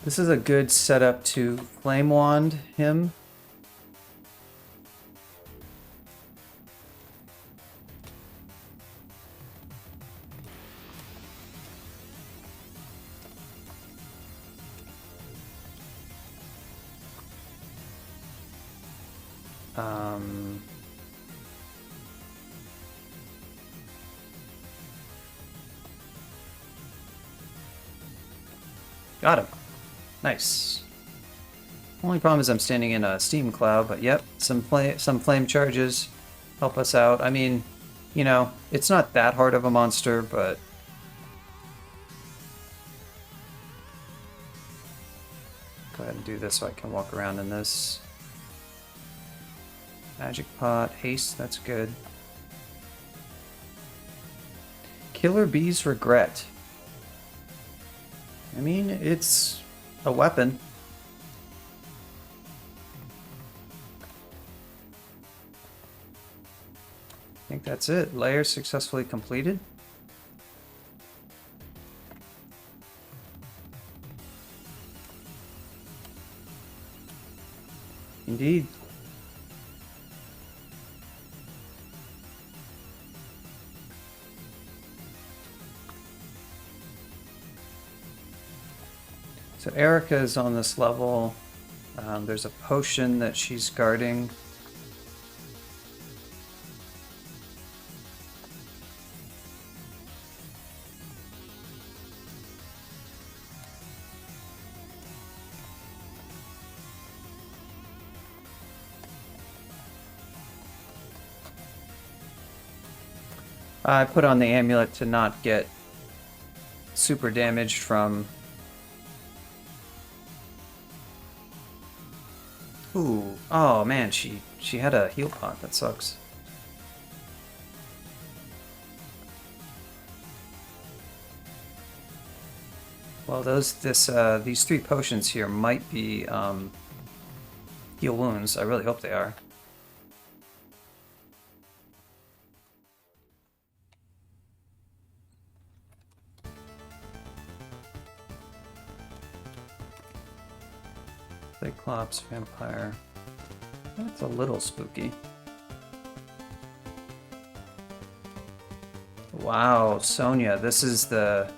This is a good setup to Flame Wand him. Got him. Nice. Only problem is I'm standing in a steam cloud, but yep, some flame charges help us out. I mean, you know, it's not that hard of a monster, but go ahead and do this so I can walk around in this. Magic pot, haste, that's good. Killer Bee's Regret. I mean, it's a weapon. I think that's it. Layer successfully completed. Indeed. So Erica is on this level. There's a potion that she's guarding. I put on the amulet to not get super damaged from... Ooh, oh man, she had a heal pot. That sucks. Well, these 3 potions here might be heal wounds. I really hope they are. Cyclops, vampire. That's a little spooky. Wow, Sonya, this is the...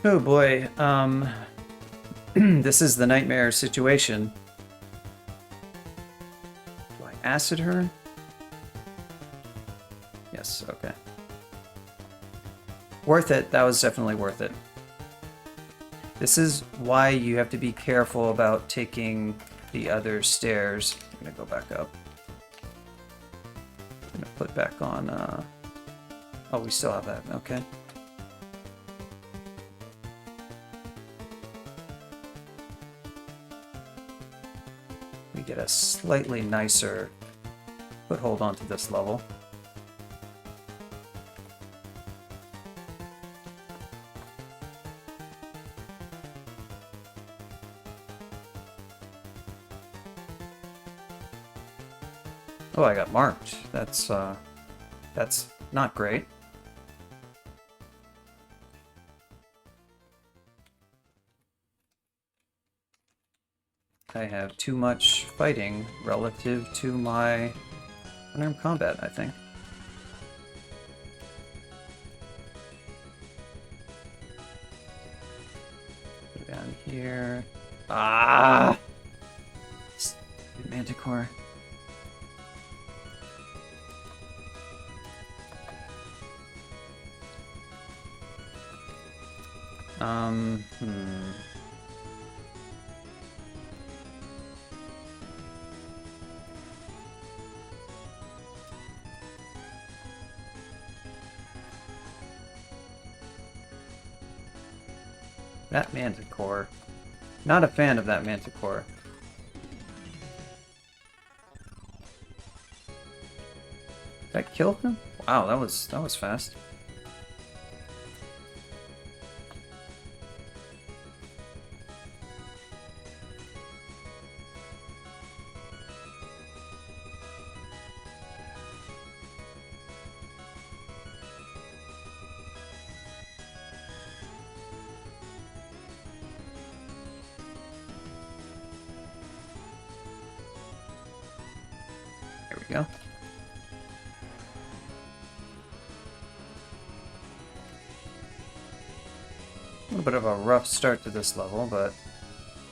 Oh boy, this is the nightmare situation. Do I acid her? Yes, okay. Worth it, that was definitely worth it. This is why you have to be careful about taking the other stairs. I'm gonna go back up. I'm gonna put back on, oh, we still have that, okay. We get a slightly nicer foothold onto this level. Oh, I got marked. That's not great. I have too much fighting relative to my unarmed combat, I think. Go down here. Ah! Stupid Manticore. That Manticore. Not a fan of that Manticore. Did that kill him? Wow, that was fast. There we go. A little bit of a rough start to this level, but...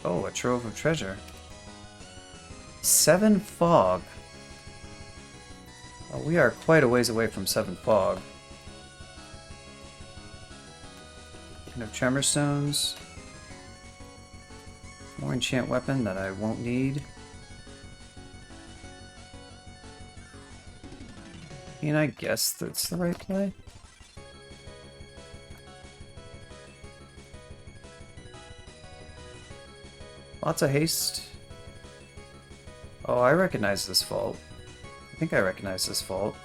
Oh, a trove of treasure. 7 fog. Well, we are quite a ways away from 7 fog. No tremor stones. More enchant weapon that I won't need. And I guess that's the right play. Lots of haste. Oh, I recognize this vault. I think I recognize this vault.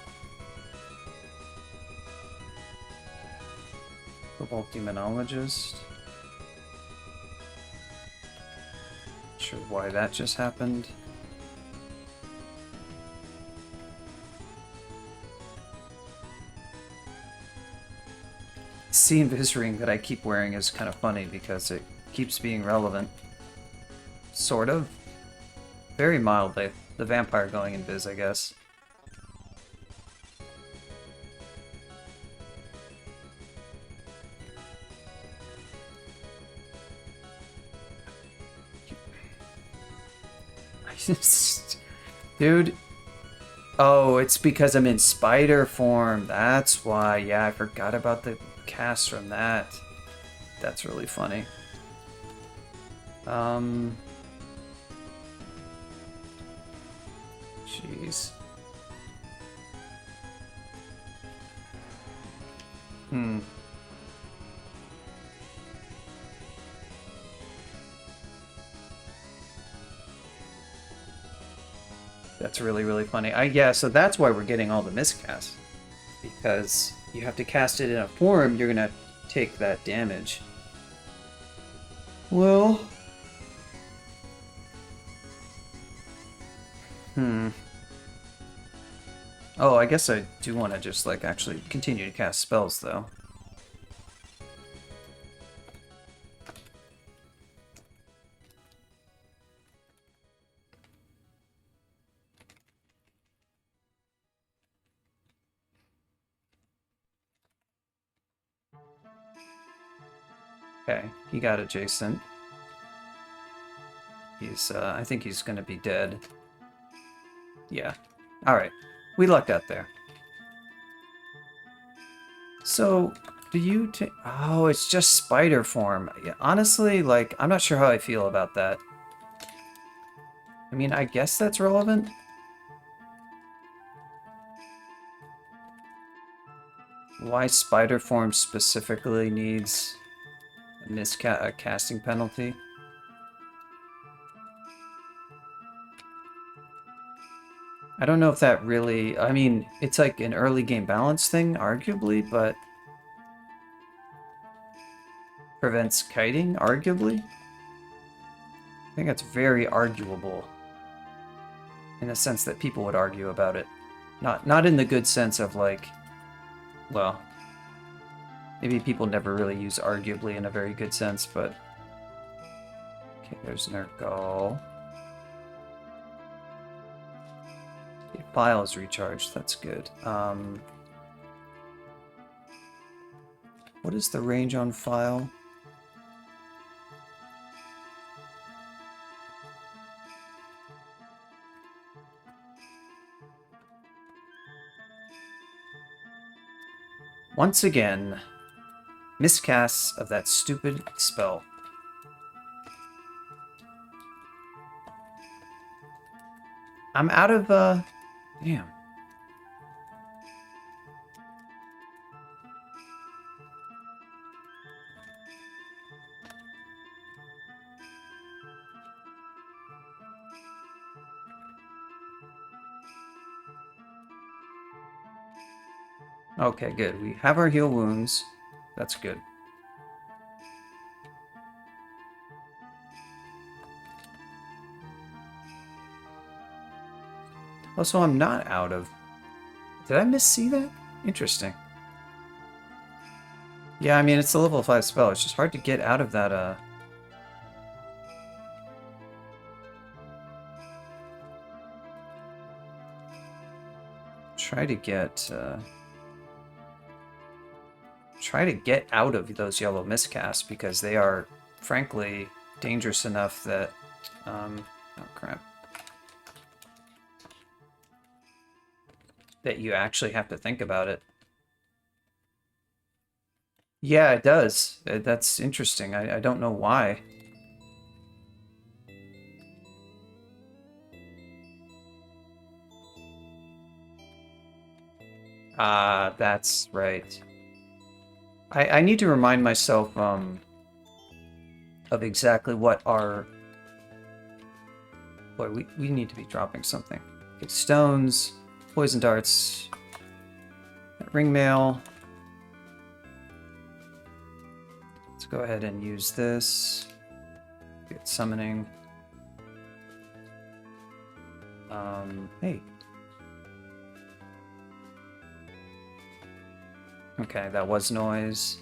Cobalt Demonologist. Not sure why that just happened. The Invis ring that I keep wearing is kind of funny because it keeps being relevant. Sort of. Very mildly. The vampire going invis, I guess. Dude. Oh, it's because I'm in spider form. That's why. Yeah, I forgot about the cast from that. That's really funny. Jeez. That's really, really funny. Yeah, so that's why we're getting all the miscasts. Because you have to cast it in a form, you're gonna take that damage. Well... Oh, I guess I do want to just, like, actually continue to cast spells, though. Okay, he got adjacent. He's, I think he's gonna be dead. Yeah. Alright. We lucked out there. So, do you take... Oh, it's just spider form. Yeah, honestly, like, I'm not sure how I feel about that. I mean, I guess that's relevant. Why spider form specifically needs a casting penalty? I don't know if that really... I mean, it's like an early game balance thing, arguably, but... Prevents kiting, arguably? I think that's very arguable. In the sense that people would argue about it. Not in the good sense of, like... Well... Maybe people never really use arguably in a very good sense, but... Okay, there's Nergal. The file is recharged, that's good. What is the range on file? Once again, miscasts of that stupid spell. I'm out of, damn. Okay, good. We have our heal wounds. That's good. Also, I'm not out of... Did I miss-see that? Interesting. Yeah, I mean, it's a level 5 spell. It's just hard to get out of that, Try to get out of those yellow miscasts because they are, frankly, dangerous enough that, oh crap, that you actually have to think about it. Yeah, it does. That's interesting. I don't know why. Ah, that's right. I need to remind myself of exactly what our... Boy, we need to be dropping something. Okay, stones, poison darts, ring mail. Let's go ahead and use this. Get summoning. Hey. Okay, that was noise.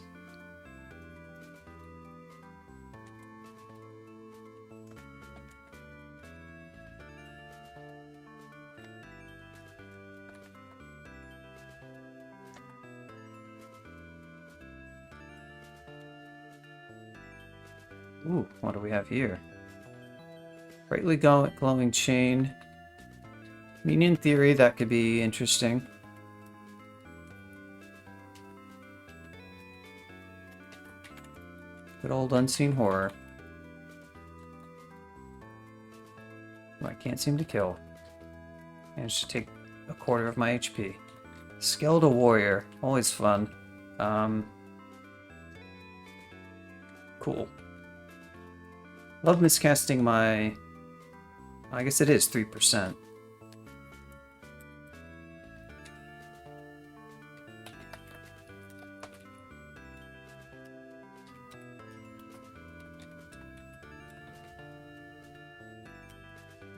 Ooh, what do we have here? Brightly glowing chain. I mean, in theory, that could be interesting. Good old unseen horror. Who I can't seem to kill. Managed to take a quarter of my HP. Skeletal warrior, always fun. Cool. Love miscasting my... I guess it is 3%.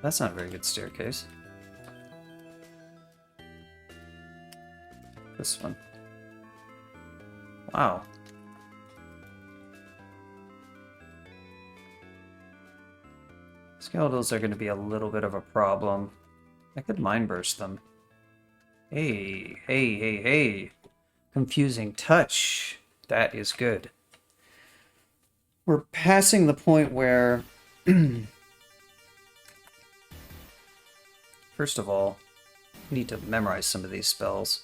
That's not a very good staircase. This one. Wow. Skeletals are going to be a little bit of a problem. I could mind burst them. Hey, hey, hey, hey. Confusing touch. That is good. We're passing the point where... First of all, I need to memorize some of these spells.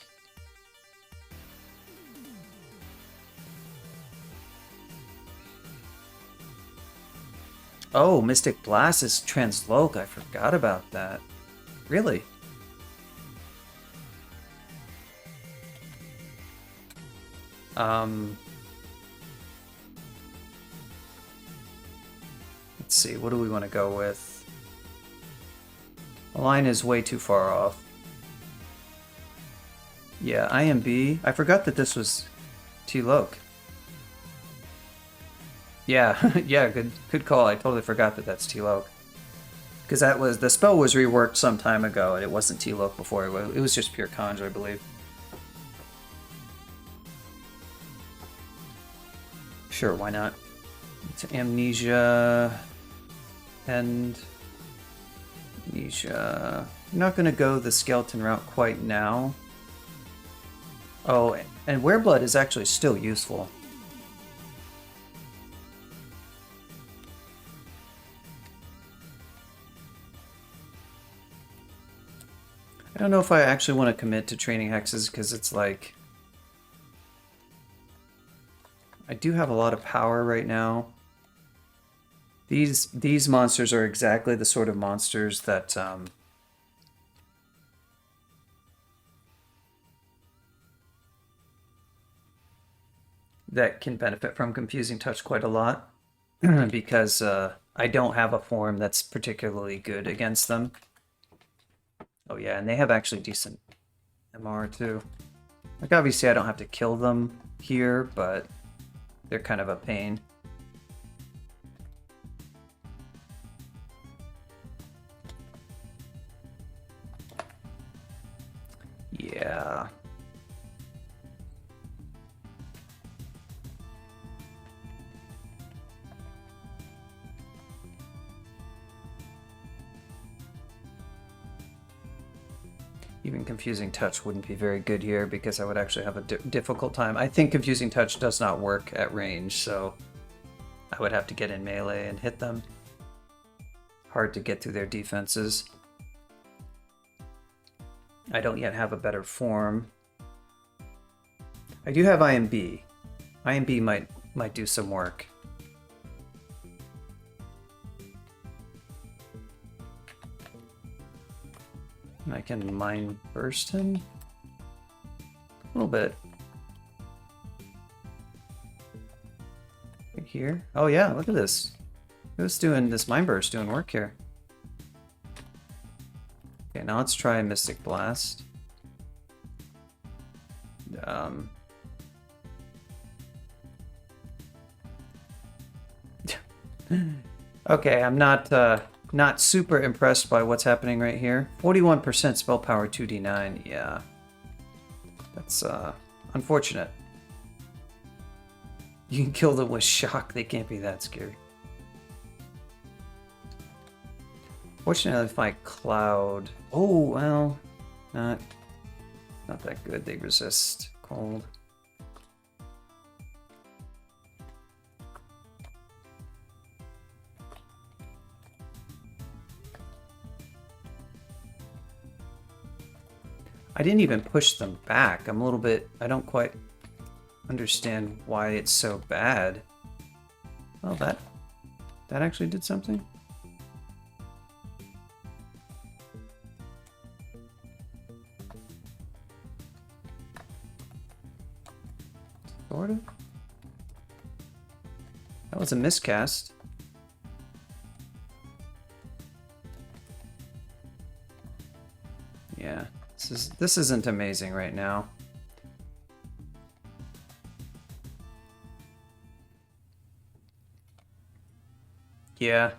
Oh, Mystic Blast is Transloke. I forgot about that. Really? Let's see, what do we want to go with? The line is way too far off. Yeah, IMB. I forgot that this was T-Loke. Yeah, yeah, good call. I totally forgot that that's T-Loke. Because that was... The spell was reworked some time ago, and it wasn't T-Loke before. It was just pure Conjure, I believe. Sure, why not? It's Amnesia... and... Amnesia... I'm not going to go the skeleton route quite now. Oh, and Wereblood is actually still useful. I don't know if I actually want to commit to training hexes because it's like... I do have a lot of power right now. These monsters are exactly the sort of monsters that that can benefit from Confusing Touch quite a lot because I don't have a form that's particularly good against them. Oh yeah, and they have actually decent MR too. Like obviously I don't have to kill them here, but they're kind of a pain. Yeah. Even Confusing Touch wouldn't be very good here because I would actually have a difficult time. I think Confusing Touch does not work at range, so I would have to get in melee and hit them. Hard to get through their defenses. I don't yet have a better form. I do have IMB. IMB might do some work. I can Mind Burst him a little bit. Right here. Oh yeah, look at this. Who's doing this Mind Burst doing work here? Okay, now let's try Mystic Blast. Okay, I'm not super impressed by what's happening right here. 41% spell power 2d9, yeah. That's unfortunate. You can kill them with shock, they can't be that scary. Fortunately, if I cloud... Oh, well, not that good. They resist cold. I didn't even push them back. I'm a little bit... I don't quite understand why it's so bad. Oh, that actually did something? Sort of. That was a miscast. Yeah. This isn't amazing right now. Yeah.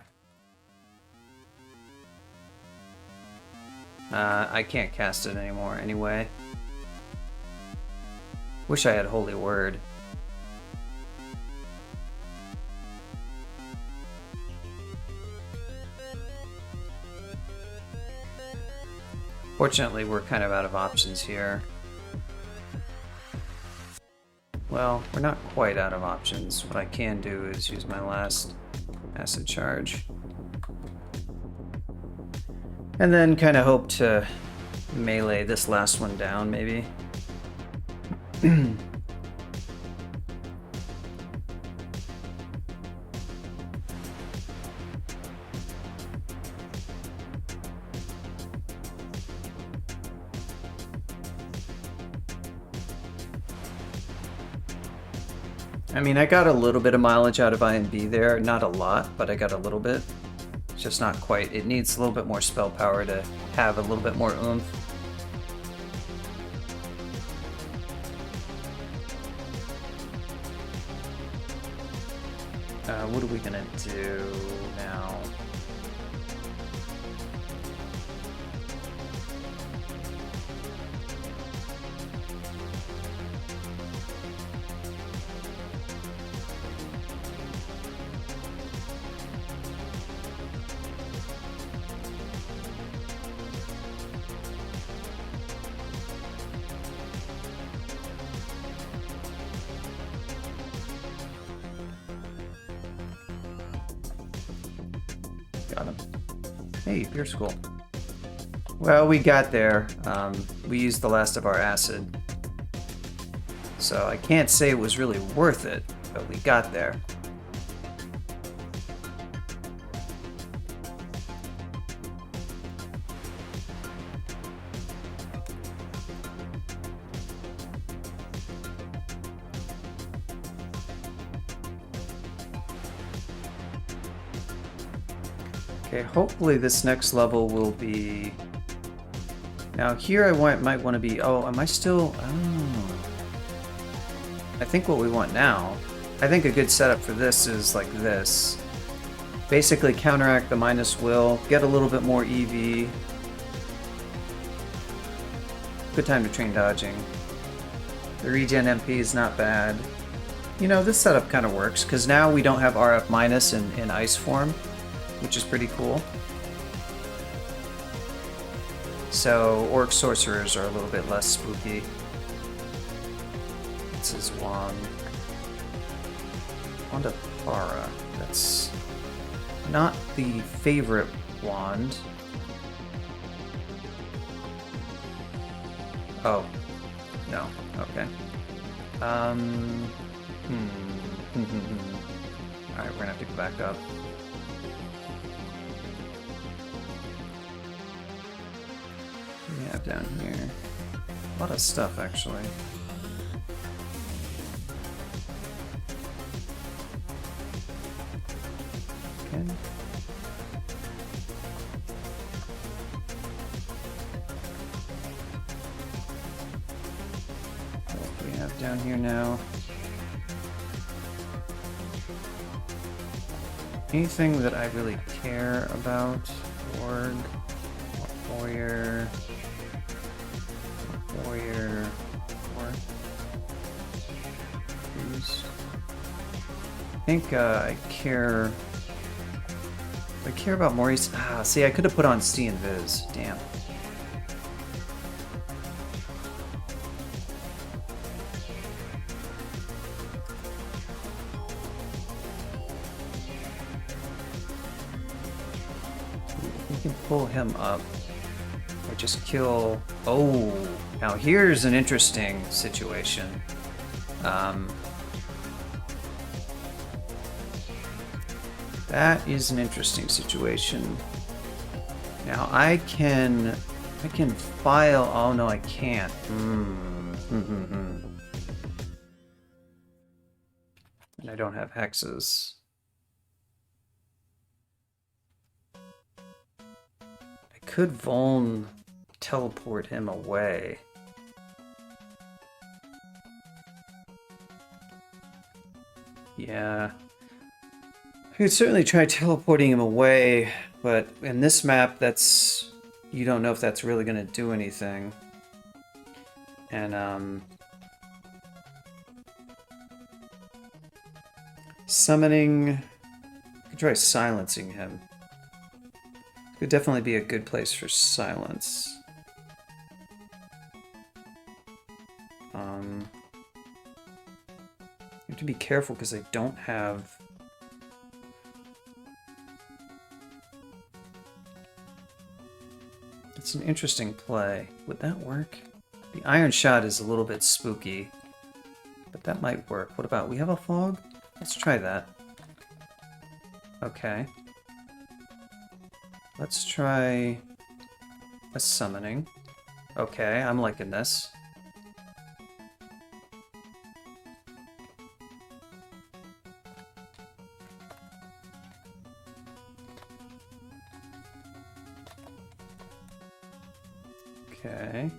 I can't cast it anymore anyway. Wish I had Holy Word. Fortunately, we're kind of out of options here. Well, we're not quite out of options. What I can do is use my last acid charge. And then kind of hope to melee this last one down, maybe. I mean, I got a little bit of mileage out of IMB there. Not a lot, but I got a little bit. It's just not quite. It needs a little bit more spell power to have a little bit more oomph. What are we gonna do now? Got him. Hey, Pure Skull. Well, we got there. We used the last of our acid. So I can't say it was really worth it, but we got there. Okay, hopefully this next level will be... Now here I might want to be... Oh, am I still... Oh. I think what we want now... I think a good setup for this is like this. Basically counteract the minus will, get a little bit more EV. Good time to train dodging. The regen MP is not bad. You know, this setup kind of works, because now we don't have RF minus in ice form, which is pretty cool. So orc sorcerers are a little bit less spooky. This is wand. Wand of Para. That's not the favorite wand. Oh. No. Okay. Alright, we're gonna have to go back up. What do we have down here? A lot of stuff, actually. Okay. What do we have down here now? Anything that I really care about? Org, warrior, warrior, orc. Priest. I think I care. I care about Maurice. Ah, see, I could have put on C and Viz. Damn. We can pull him up. Or just kill... Oh! Now here's an interesting situation. That is an interesting situation. Now I can file... Oh no, I can't. And I don't have hexes. Could Vuln teleport him away? Yeah. I could certainly try teleporting him away, but in this map, that's... You don't know if that's really going to do anything. And, summoning... I could try silencing him. Could definitely be a good place for silence. You have to be careful because I don't have... It's an interesting play. Would that work? The Iron Shot is a little bit spooky, but that might work. What about... We have a fog? Let's try that. Okay. Let's try a summoning. Okay, I'm liking this. Okay.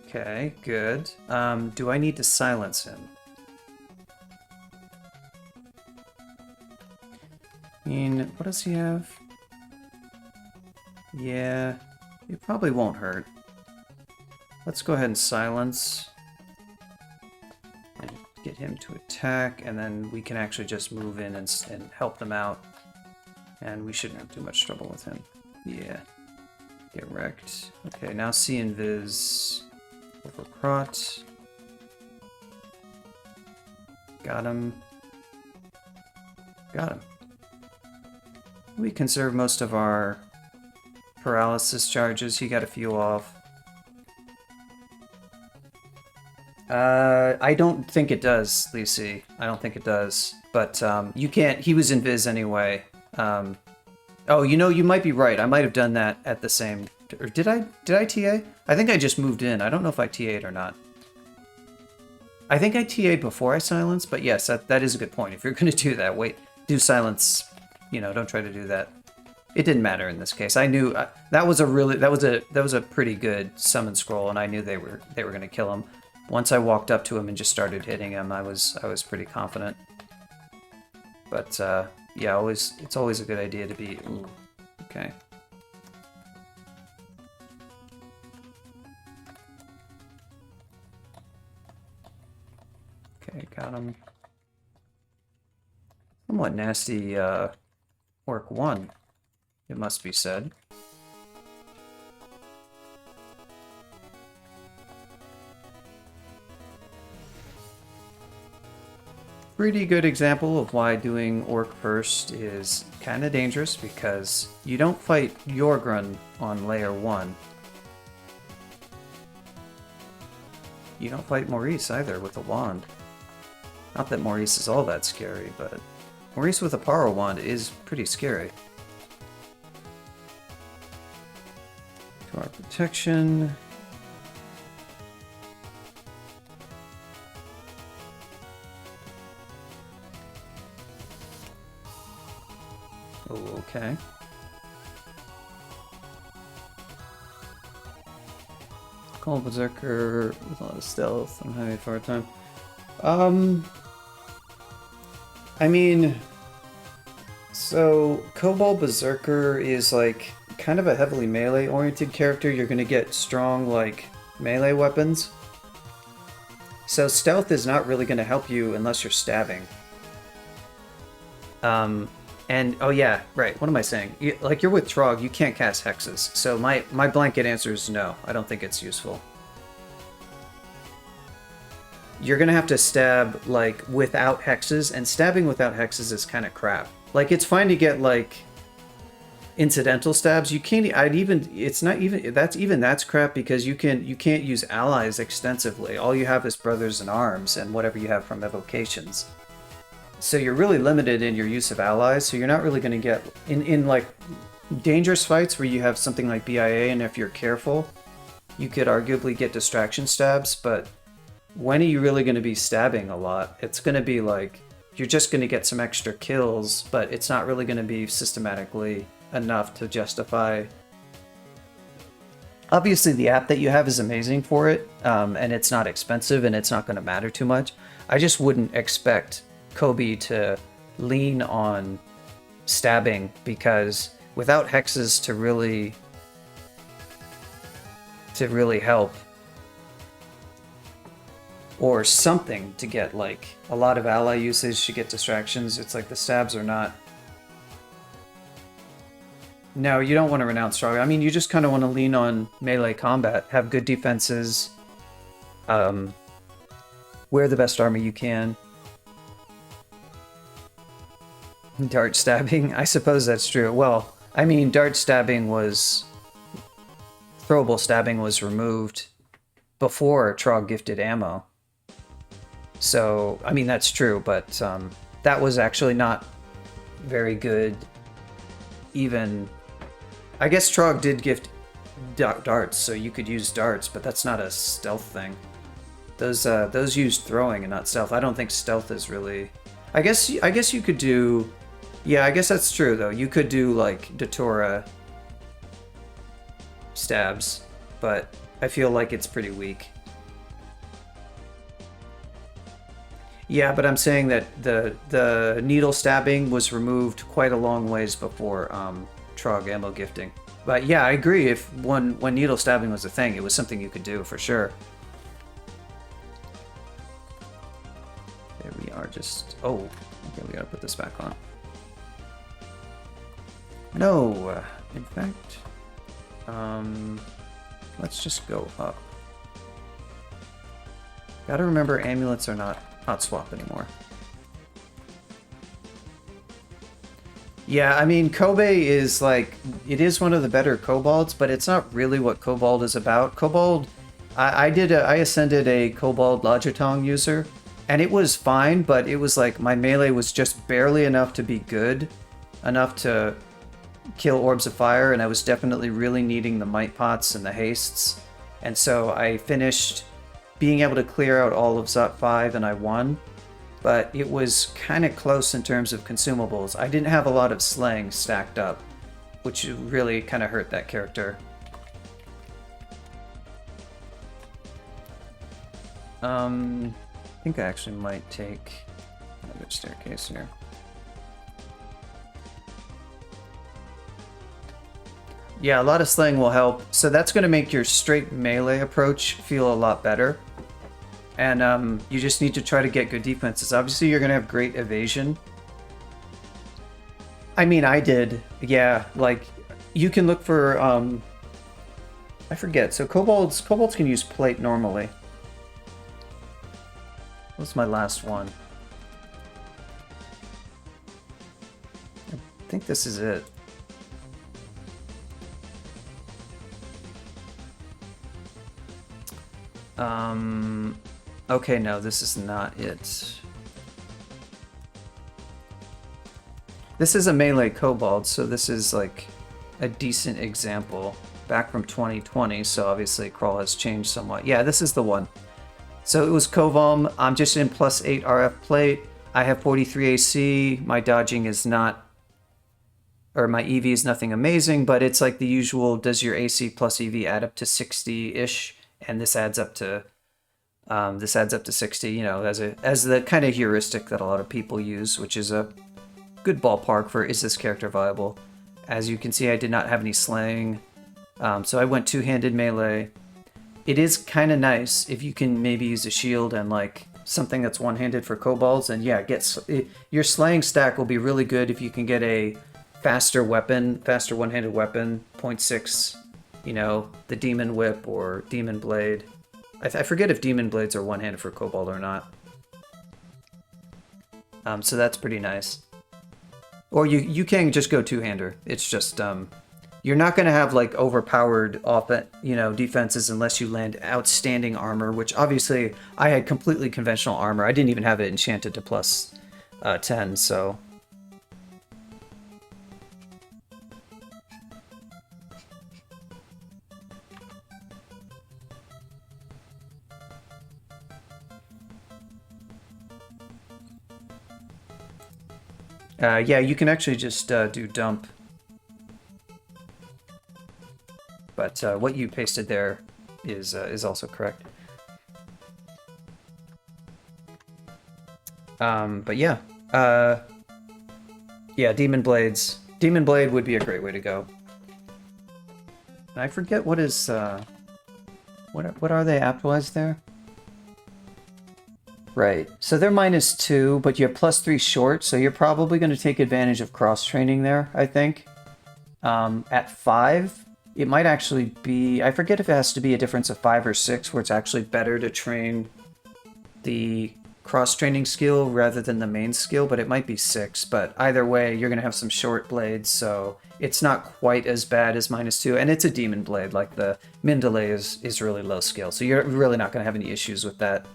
Okay, good. Do I need to silence him? I mean, what does he have? Yeah, it probably won't hurt. Let's go ahead and silence. And get him to attack, and then we can actually just move in and help them out. And we shouldn't have too much trouble with him. Yeah. Get wrecked. Okay, now C and Viz. Over Krot. Got him. Got him. We conserve most of our paralysis charges. He got a few off. I don't think it does, Lisi. I don't think it does. But you can't... He was in Viz anyway. Oh, you know, you might be right. I might have done that at the same... Or did I TA? I think I just moved in. I don't know if I TA'd or not. I think I TA'd before I silenced, but yes, that is a good point. If you're going to do that, wait, do silence. You know, don't try to do that. It didn't matter in this case. I knew that was a pretty good summon scroll, and I knew they were going to kill him. Once I walked up to him and just started hitting him, I was pretty confident. But yeah, it's always a good idea to be... Ooh, okay. Okay, got him. Somewhat nasty Orc 1, it must be said. pretty good example of why doing Orc first is kind of dangerous, because you don't fight Jorgrun on layer 1. You don't fight Maurice either with a wand. Not that Maurice is all that scary, but Maurice with a Paro wand is pretty scary. To our protection. Oh, okay. Call Berserker with a lot of stealth. I'm having a hard time. I mean, so Kobold Berserker is like kind of a heavily melee-oriented character. You're gonna get strong like melee weapons. So stealth is not really gonna help you unless you're stabbing. And oh yeah, right. What am I saying? Like you're with Trog, you can't cast hexes. So my blanket answer is no. I don't think it's useful. You're gonna have to stab like without hexes, and stabbing without hexes is kind of crap. Like it's fine to get like incidental stabs. You can't. That's crap, because you can't use allies extensively. All you have is brothers in arms and whatever you have from evocations. So you're really limited in your use of allies, so you're not really going to get... In like, dangerous fights where you have something like BIA, and if you're careful, you could arguably get distraction stabs, but when are you really going to be stabbing a lot? It's going to be like, you're just going to get some extra kills, but it's not really going to be systematically enough to justify... Obviously, the app that you have is amazing for it, and it's not expensive, and it's not going to matter too much. I just wouldn't expect Kobe to lean on stabbing, because without hexes to really help, or something to get like a lot of ally usage to get distractions, it's like the stabs are not... No, you don't want to renounce strong. I mean, you just kind of want to lean on melee combat, have good defenses, wear the best armor you can. Dart stabbing? I suppose that's true. Well, I mean, dart stabbing was... Throwable stabbing was removed before Trog gifted ammo. So, I mean, that's true, but that was actually not very good. Even... I guess Trog did gift darts, so you could use darts, but that's not a stealth thing. Those used throwing and not stealth. I don't think stealth is really... I guess you could do... Yeah, I guess that's true, though. You could do, like, Datura stabs, but I feel like it's pretty weak. Yeah, but I'm saying that the needle stabbing was removed quite a long ways before Trog ammo gifting. But yeah, I agree. If when needle stabbing was a thing, it was something you could do, for sure. There we are, just... Oh, okay, we gotta put this back on. No, in fact, let's just go up. Gotta remember, amulets are not hot swap anymore. Yeah, I mean, Kobe is like, it is one of the better kobolds, but it's not really what Kobold is about. Kobold, I ascended a Kobold Logitong user, and it was fine, but it was like, my melee was just barely enough to be good, enough to kill orbs of fire, and I was definitely really needing the might pots and the hastes, and so I finished being able to clear out all of Zot 5 and I won, but it was kind of close in terms of consumables. I didn't have a lot of slaying stacked up, which really kind of hurt that character. I think I actually might take another staircase here. Yeah, a lot of slaying will help. So that's going to make your straight melee approach feel a lot better. And you just need to try to get good defenses. Obviously, you're going to have great evasion. I mean, I did. Yeah, like, you can look for... I forget. So kobolds can use plate normally. What's my last one? think this is it. Okay, no, this is not it. This is a melee kobold, so this is like a decent example. Back from 2020, so obviously Crawl has changed somewhat. Yeah, this is the one. So it was Kovalm. I'm just in +8 RF plate. I have 43 AC. My dodging is not, or my EV is nothing amazing, but it's like the usual, does your AC plus EV add up to 60-ish? And this adds up to 60, you know, as the kind of heuristic that a lot of people use, which is a good ballpark for is this character viable. As you can see, I did not have any slaying, so I went two-handed melee. It is kind of nice if you can maybe use a shield and like something that's one-handed for kobolds, and yeah, your slaying stack will be really good if you can get a faster one-handed weapon, 0.6, you know, the Demon Whip or Demon Blade. I forget if Demon Blades are one-handed for kobold or not. So that's pretty nice. Or you can just go two-hander. It's just you're not going to have like overpowered defenses unless you land outstanding armor, which obviously I had completely conventional armor. I didn't even have it enchanted to +10, so. Yeah, you can actually just do dump. But what you pasted there is also correct. But yeah, yeah, Demon Blades. Demon Blade would be a great way to go. And I forget what is what are they apt-wise there? Right, so they're -2, but you have +3 short, so you're probably going to take advantage of cross-training there, I think. At 5, it might actually be, I forget if it has to be a difference of 5 or 6, where it's actually better to train the cross-training skill rather than the main skill, but it might be 6. But either way, you're going to have some short blades, so it's not quite as bad as -2, and it's a Demon Blade, like the min delay is really low skill, so you're really not going to have any issues with that.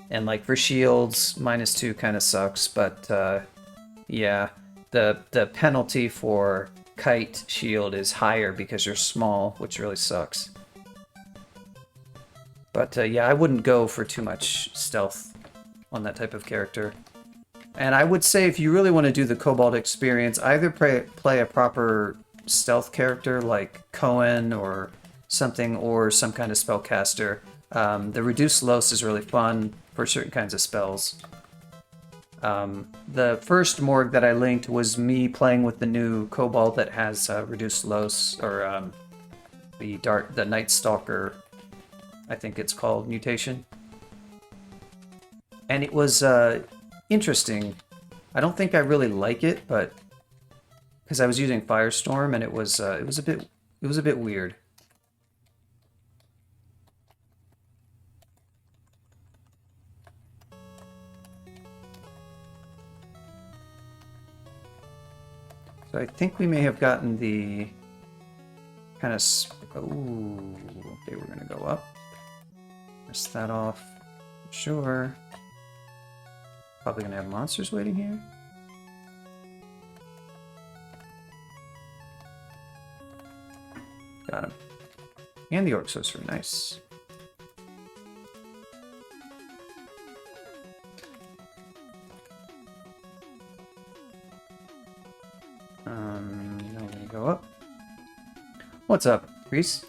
And like for shields, -2 kind of sucks, but yeah, the penalty for kite shield is higher because you're small, which really sucks. But yeah, I wouldn't go for too much stealth on that type of character. And I would say if you really want to do the Kobold experience, either play a proper stealth character like Cohen or something, or some kind of spellcaster. The Reduced Los is really fun for certain kinds of spells. The first Morgue that I linked was me playing with the new Kobold that has Reduced Los, or the Night Stalker, I think it's called, mutation. And it was interesting. I don't think I really like it, but because I was using Firestorm and it was a bit weird. So I think we may have gotten the kind of... Ooh, okay, we're going to go up. Press that off. Sure. Probably going to have monsters waiting here. Got him. And the Orc Sorcerer, nice. Now we're gonna go up. What's up, Reese?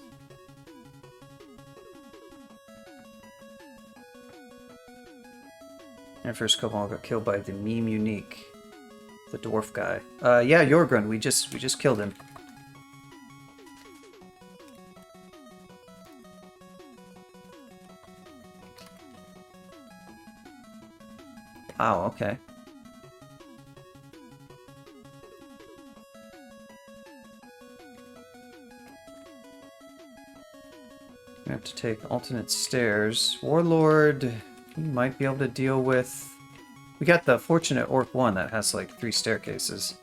And first Kobold got killed by the meme unique, the dwarf guy. Yeah, Jorgrun, we just killed him. Oh, okay. I have to take alternate stairs. Warlord, you might be able to deal with We got the fortunate Orc 1 that has like 3 staircases.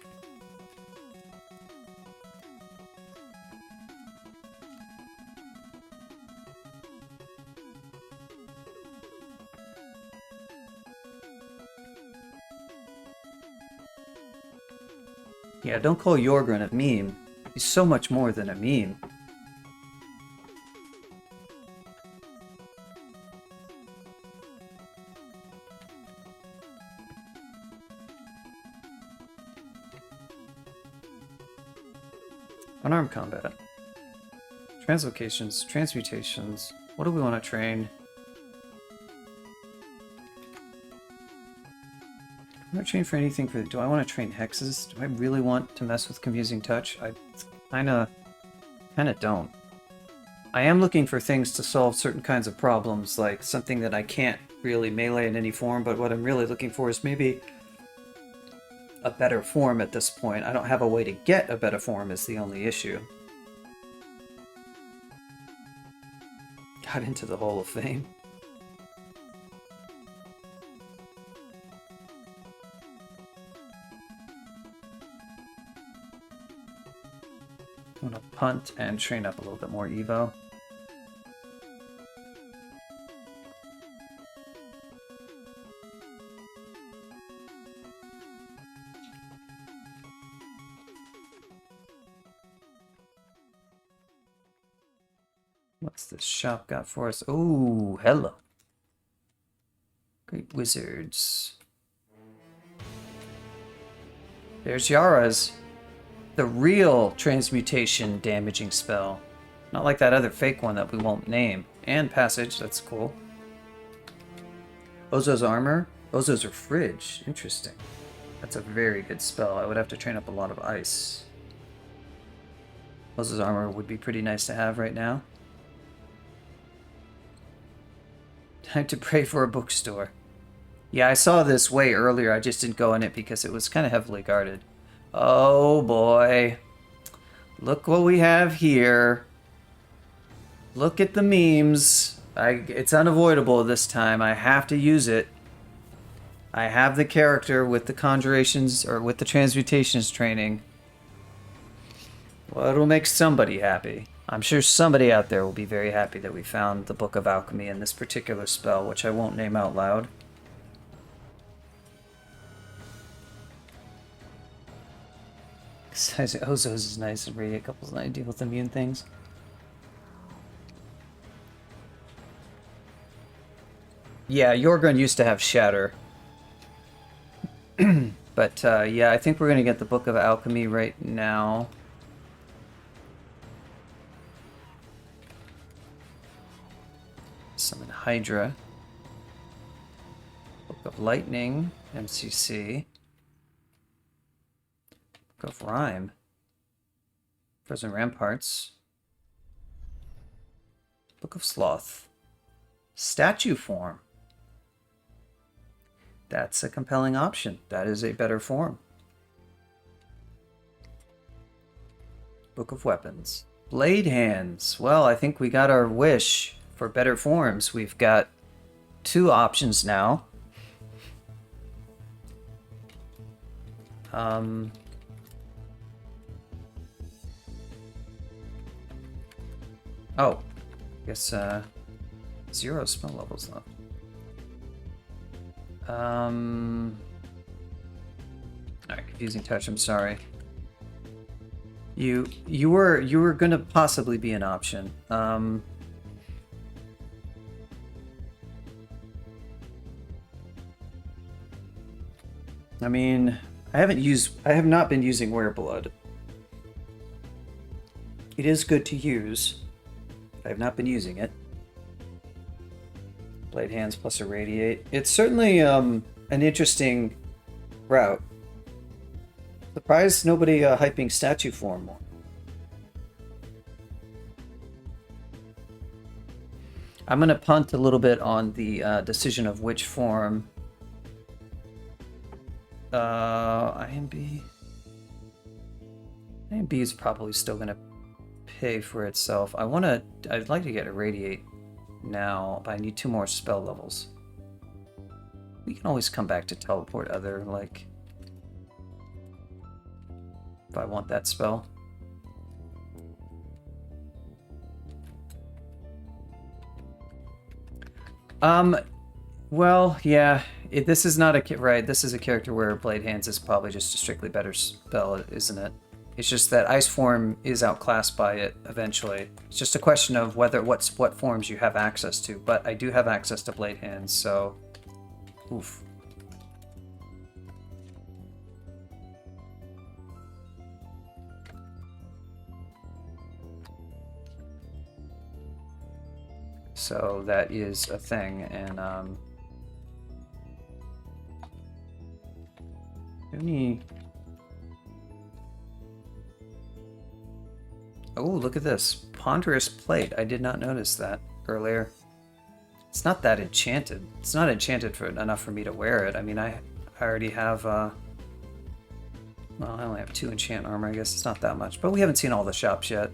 Yeah, don't call Jorgrun a meme. He's so much more than a meme. Unarmed combat. Translocations, transmutations. What do we want to train? I want to train for anything for... Do I want to train hexes? Do I really want to mess with Confusing Touch? I kinda don't. I am looking for things to solve certain kinds of problems, like something that I can't really melee in any form, but what I'm really looking for is maybe a better form at this point. I don't have a way to get a better form is the only issue. Got into the Hall of Fame. I'm gonna punt and train up a little bit more Evo. What's this shop got for us? Oh, hello. Great wizards. There's Yara's. The real transmutation damaging spell. Not like that other fake one that we won't name. And passage, that's cool. Ozo's armor? Ozo's are fridge. Interesting. That's a very good spell. I would have to train up a lot of ice. Ozo's armor would be pretty nice to have right now. Time to pray for a bookstore. Yeah, I saw this way earlier. I just didn't go in it because it was kind of heavily guarded. Oh boy. Look what we have here. Look at the memes. It's unavoidable this time. I have to use it. I have the character with the conjurations, or with the transmutations training. Well, it'll make somebody happy. I'm sure somebody out there will be very happy that we found the Book of Alchemy in this particular spell, which I won't name out loud. Besides, Ozo's is nice and Radiate Couples and I deal with immune things. Yeah, Jorgrun used to have Shatter. But yeah, I think we're going to get the Book of Alchemy right now. Summon Hydra. Book of Lightning, MCC. Book of Rhyme. Frozen Ramparts. Book of Sloth. Statue form. That's a compelling option. That is a better form. Book of Weapons. Blade Hands. Well, I think we got our wish for better forms. We've got 2 options now. Oh, I guess 0 spell levels left. Alright, Confusing Touch, I'm sorry. You were gonna possibly be an option. I mean, I have not been using Wereblood. It is good to use. I have not been using it. Blade Hands plus Irradiate. It's certainly an interesting route. Surprised nobody hyping statue form more. I'm going to punt a little bit on the decision of which form. IMB. IMB is probably still going to pay for itself. I'd like to get Irradiate now, but I need 2 more spell levels. We can always come back to teleport other, like, if I want that spell. Well, yeah, this is not a right. This is a character where Blade Hands is probably just a strictly better spell, isn't it? It's just that Ice Form is outclassed by it eventually. It's just a question of what forms you have access to. But I do have access to Blade Hands, so oof. So that is a thing, and any... Oh, look at this. Ponderous Plate. I did not notice that earlier. It's not that enchanted. It's not enchanted enough for me to wear it. I mean, I already have, well, I only have 2 enchant armor. I guess it's not that much. But we haven't seen all the shops yet.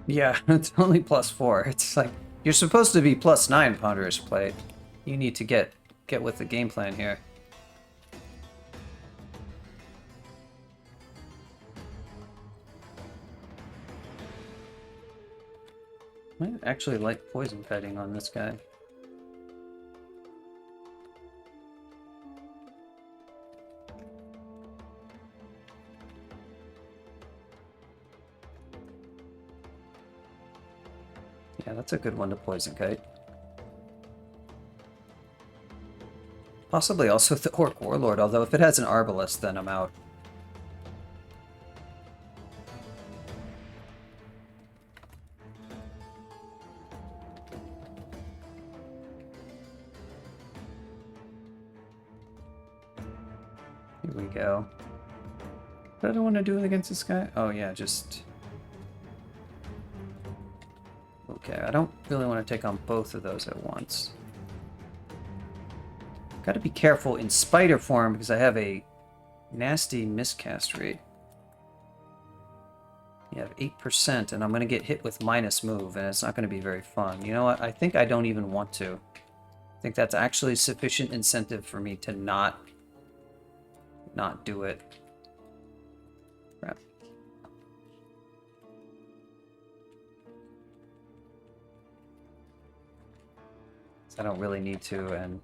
Yeah, it's only +4. It's like, you're supposed to be +9 Ponderous Plate. You need to get with the game plan here. I might actually like poison kiting on this guy. Yeah, that's a good one to poison kite. Possibly also the Orc Warlord, although if it has an Arbalest, then I'm out. Here we go. What do I want to do against this guy? Oh yeah, just... Okay, I don't really want to take on both of those at once. Got to be careful in spider form because I have a nasty miscast rate. You have 8%, and I'm going to get hit with minus move, and it's not going to be very fun. You know what? I think I don't even want to. I think that's actually sufficient incentive for me to not do it. Crap. I don't really need to, and...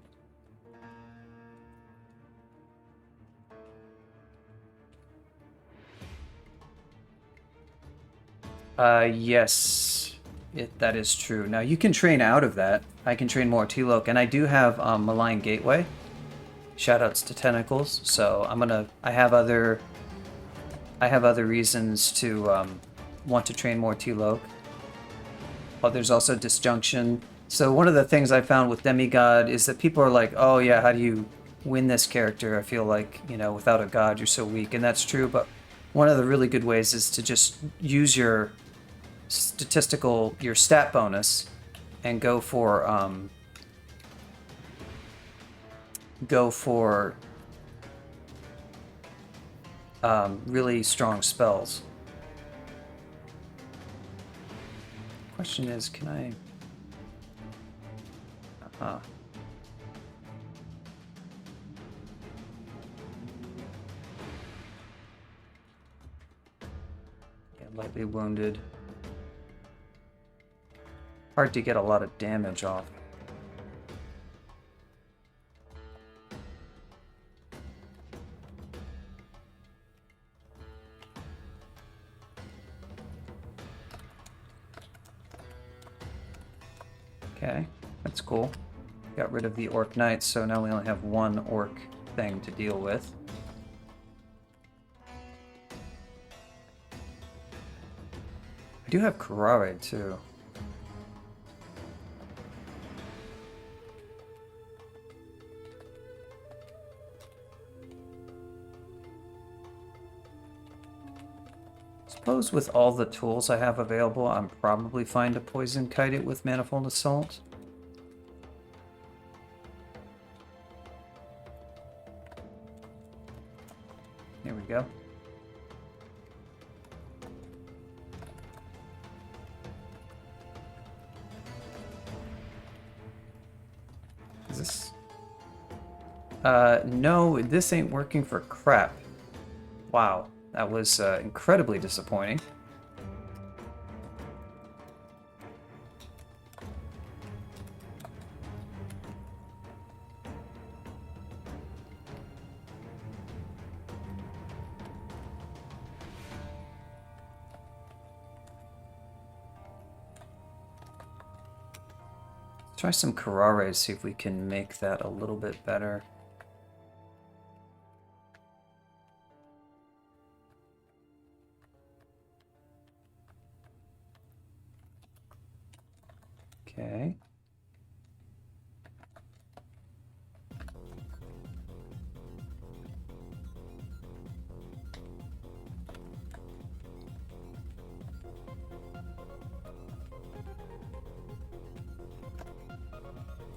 yes, that is true. Now, you can train out of that. I can train more T-Loc, and I do have Malign Gateway. Shoutouts to Tentacles, so I have other reasons to want to train more T-Loc. But there's also Disjunction. So one of the things I found with Demigod is that people are like, oh yeah, how do you win this character? I feel like, you know, without a god, you're so weak, and that's true, but one of the really good ways is to just use your your stat bonus and go for really strong spells. Question is, can I... Yeah, lightly wounded. Hard to get a lot of damage off. Okay, that's cool. Got rid of the Orc Knights, so now we only have one Orc thing to deal with. I do have Karare, too. suppose with all the tools I have available, I'm probably fine to poison kite it with Manifold Assault. Here we go. Is this... no, this ain't working for crap. Wow, that was incredibly disappointing. Try some Karare, see if we can make that a little bit better. Okay.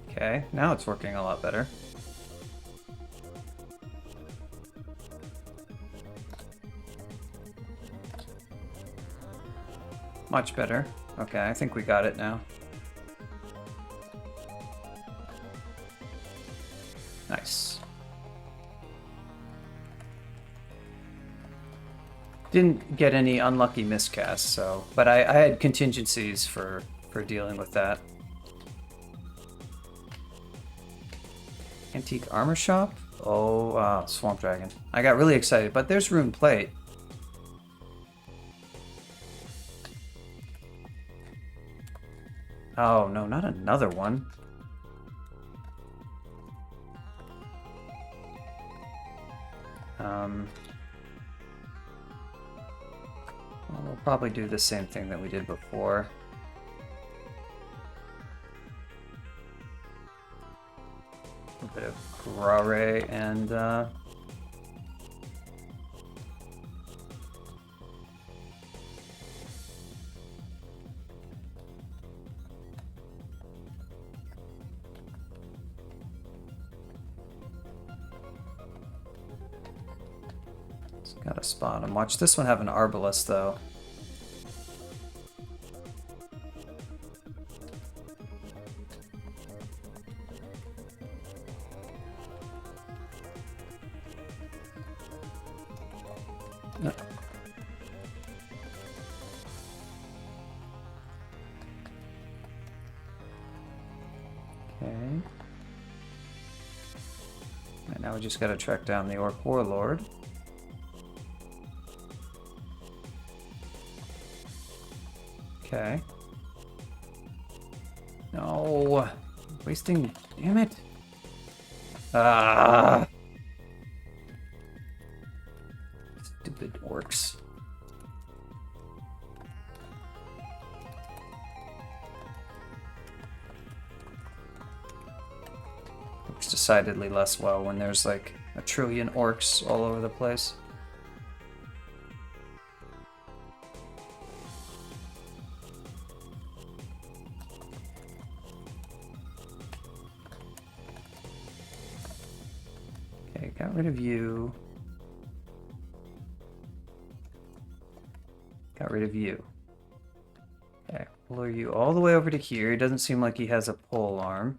Okay, now it's working a lot better. Much better. Okay, I think we got it now. Nice. Didn't get any unlucky miscasts, so... But I had contingencies for dealing with that. Antique Armor Shop? Oh, Swamp Dragon. I got really excited, but there's Rune Plate. Oh, no, not another one. Well, we'll probably do the same thing that we did before. A bit of Karare and it's got a spot him. Watch this one have an Arbalest though. Now we just gotta track down the Orc Warlord. Okay. No! Wasting... Damn it! Ah! Stupid orcs. Works decidedly less well when there's like a trillion orcs all over the place. Okay, got rid of you. Got rid of you. Okay, lure you all the way over to here. He doesn't seem like he has a pole arm.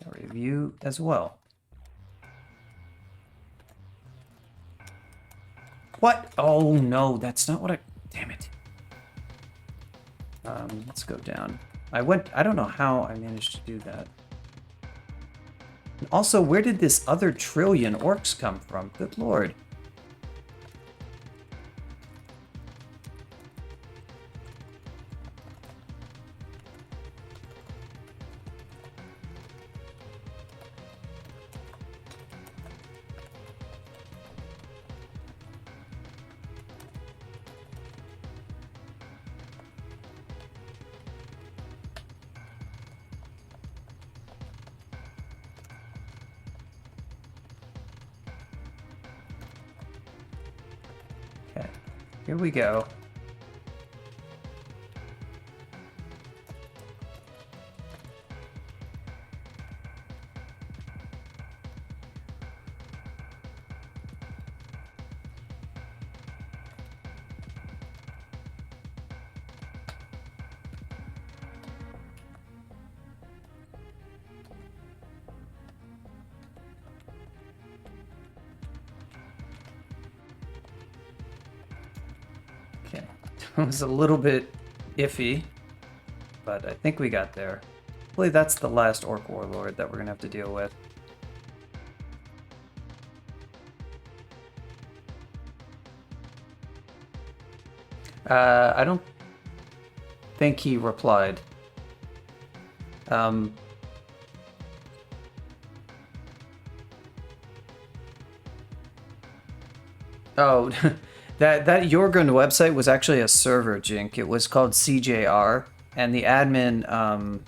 Got rid of you as well. What? Oh no, that's not what I... Damn it. Let's go down. I don't know how I managed to do that. And also, where did this other trillion orcs come from? Good lord. Here we go. Okay, it was a little bit iffy, but I think we got there. Hopefully that's the last Orc Warlord that we're gonna have to deal with. I don't think he replied. Oh, that Jorgen website was actually a server jink. It was called CJR, and the admin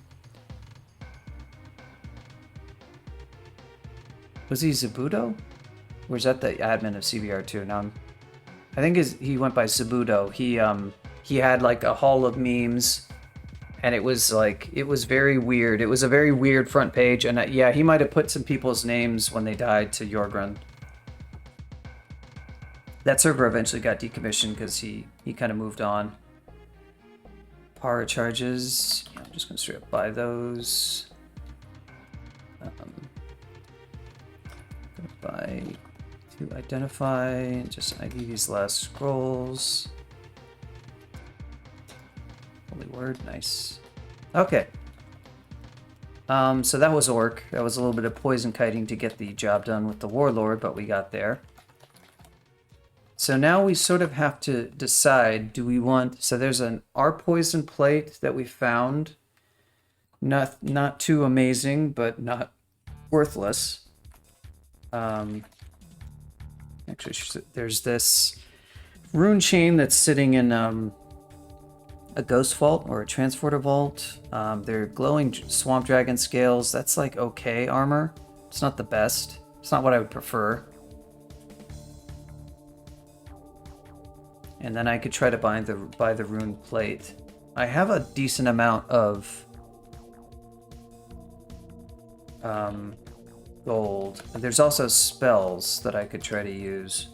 was he Zabuto? Or is that the admin of CBR2? Now I think he went by Zabuto. He had like a hall of memes, and it was very weird. It was a very weird front page, and yeah, he might have put some people's names when they died to Jorgen. That server eventually got decommissioned because he kind of moved on. Power charges. Yeah, I'm just gonna straight up buy those. Gonna buy to identify. Just ID these last scrolls. Holy word, nice. Okay. So that was Orc. That was a little bit of poison kiting to get the job done with the Warlord, but we got there. So now we sort of have to decide, do we want... So there's an our poison plate that we found. Not too amazing, but not worthless. Actually, there's this rune chain that's sitting in a ghost vault or a transporter vault. They're glowing swamp dragon scales. That's like okay armor. It's not the best. It's not what I would prefer. And then I could try to buy the rune plate. I have a decent amount of gold. And there's also spells that I could try to use.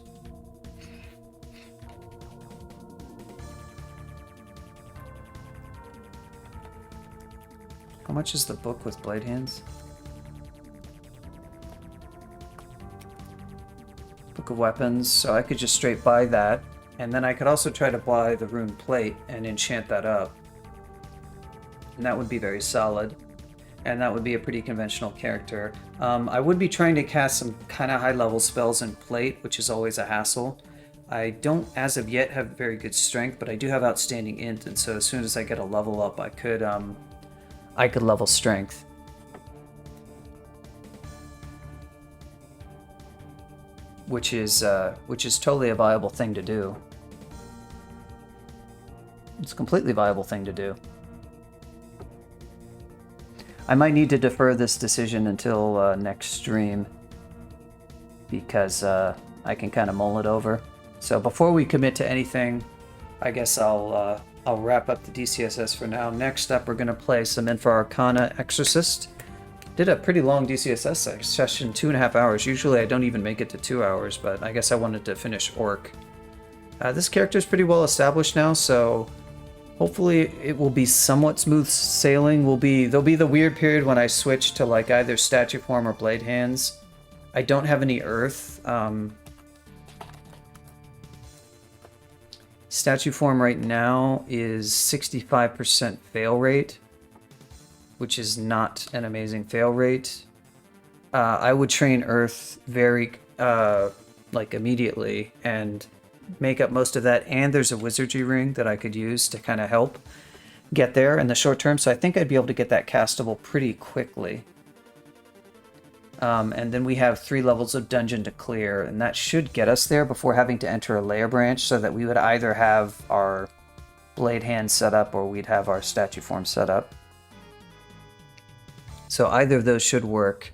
How much is the book with blade hands? Book of weapons, so I could just straight buy that. And then I could also try to buy the rune plate and enchant that up. And that would be very solid. And that would be a pretty conventional character. I would be trying to cast some kind of high-level spells in plate, which is always a hassle. I don't, as of yet, have very good strength, but I do have outstanding int, and so as soon as I get a level up, I could level strength. Which is totally a viable thing to do. It's a completely viable thing to do. I might need to defer this decision until next stream because I can kind of mull it over. So before we commit to anything, I guess I'll wrap up the DCSS for now. Next up, we're going to play some Infra Arcana Exorcist. Did a pretty long DCSS session, 2.5 hours. Usually I don't even make it to 2 hours, but I guess I wanted to finish Orc. This character is pretty well established now, so hopefully it will be somewhat smooth sailing. There'll be the weird period when I switch to like either statue form or blade hands. I don't have any earth. Statue form right now is 65% fail rate, which is not an amazing fail rate. I would train Earth very, like immediately and make up most of that. And there's a wizardry ring that I could use to kind of help get there in the short term. So I think I'd be able to get that castable pretty quickly. And then we have 3 levels of dungeon to clear, and that should get us there before having to enter a layer branch, so that we would either have our blade hand set up or we'd have our statue form set up. So either of those should work.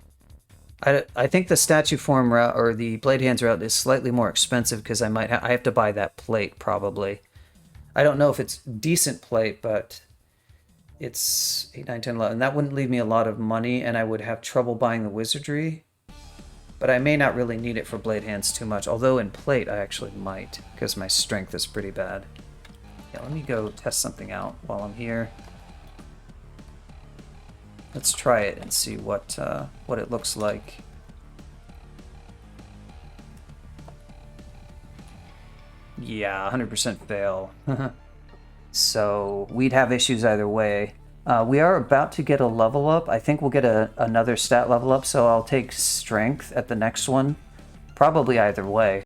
I think the statue form route or the blade hands route is slightly more expensive because I have to buy that plate probably. I don't know if it's decent plate, but it's 8, 9, 10, 11. That wouldn't leave me a lot of money, and I would have trouble buying the wizardry. But I may not really need it for blade hands too much, although in plate I actually might, because my strength is pretty bad. Yeah, let me go test something out while I'm here. Let's try it and see what it looks like. Yeah, 100% fail. So we'd have issues either way. We are about to get a level up. I think we'll get another stat level up, so I'll take strength at the next one. Probably either way.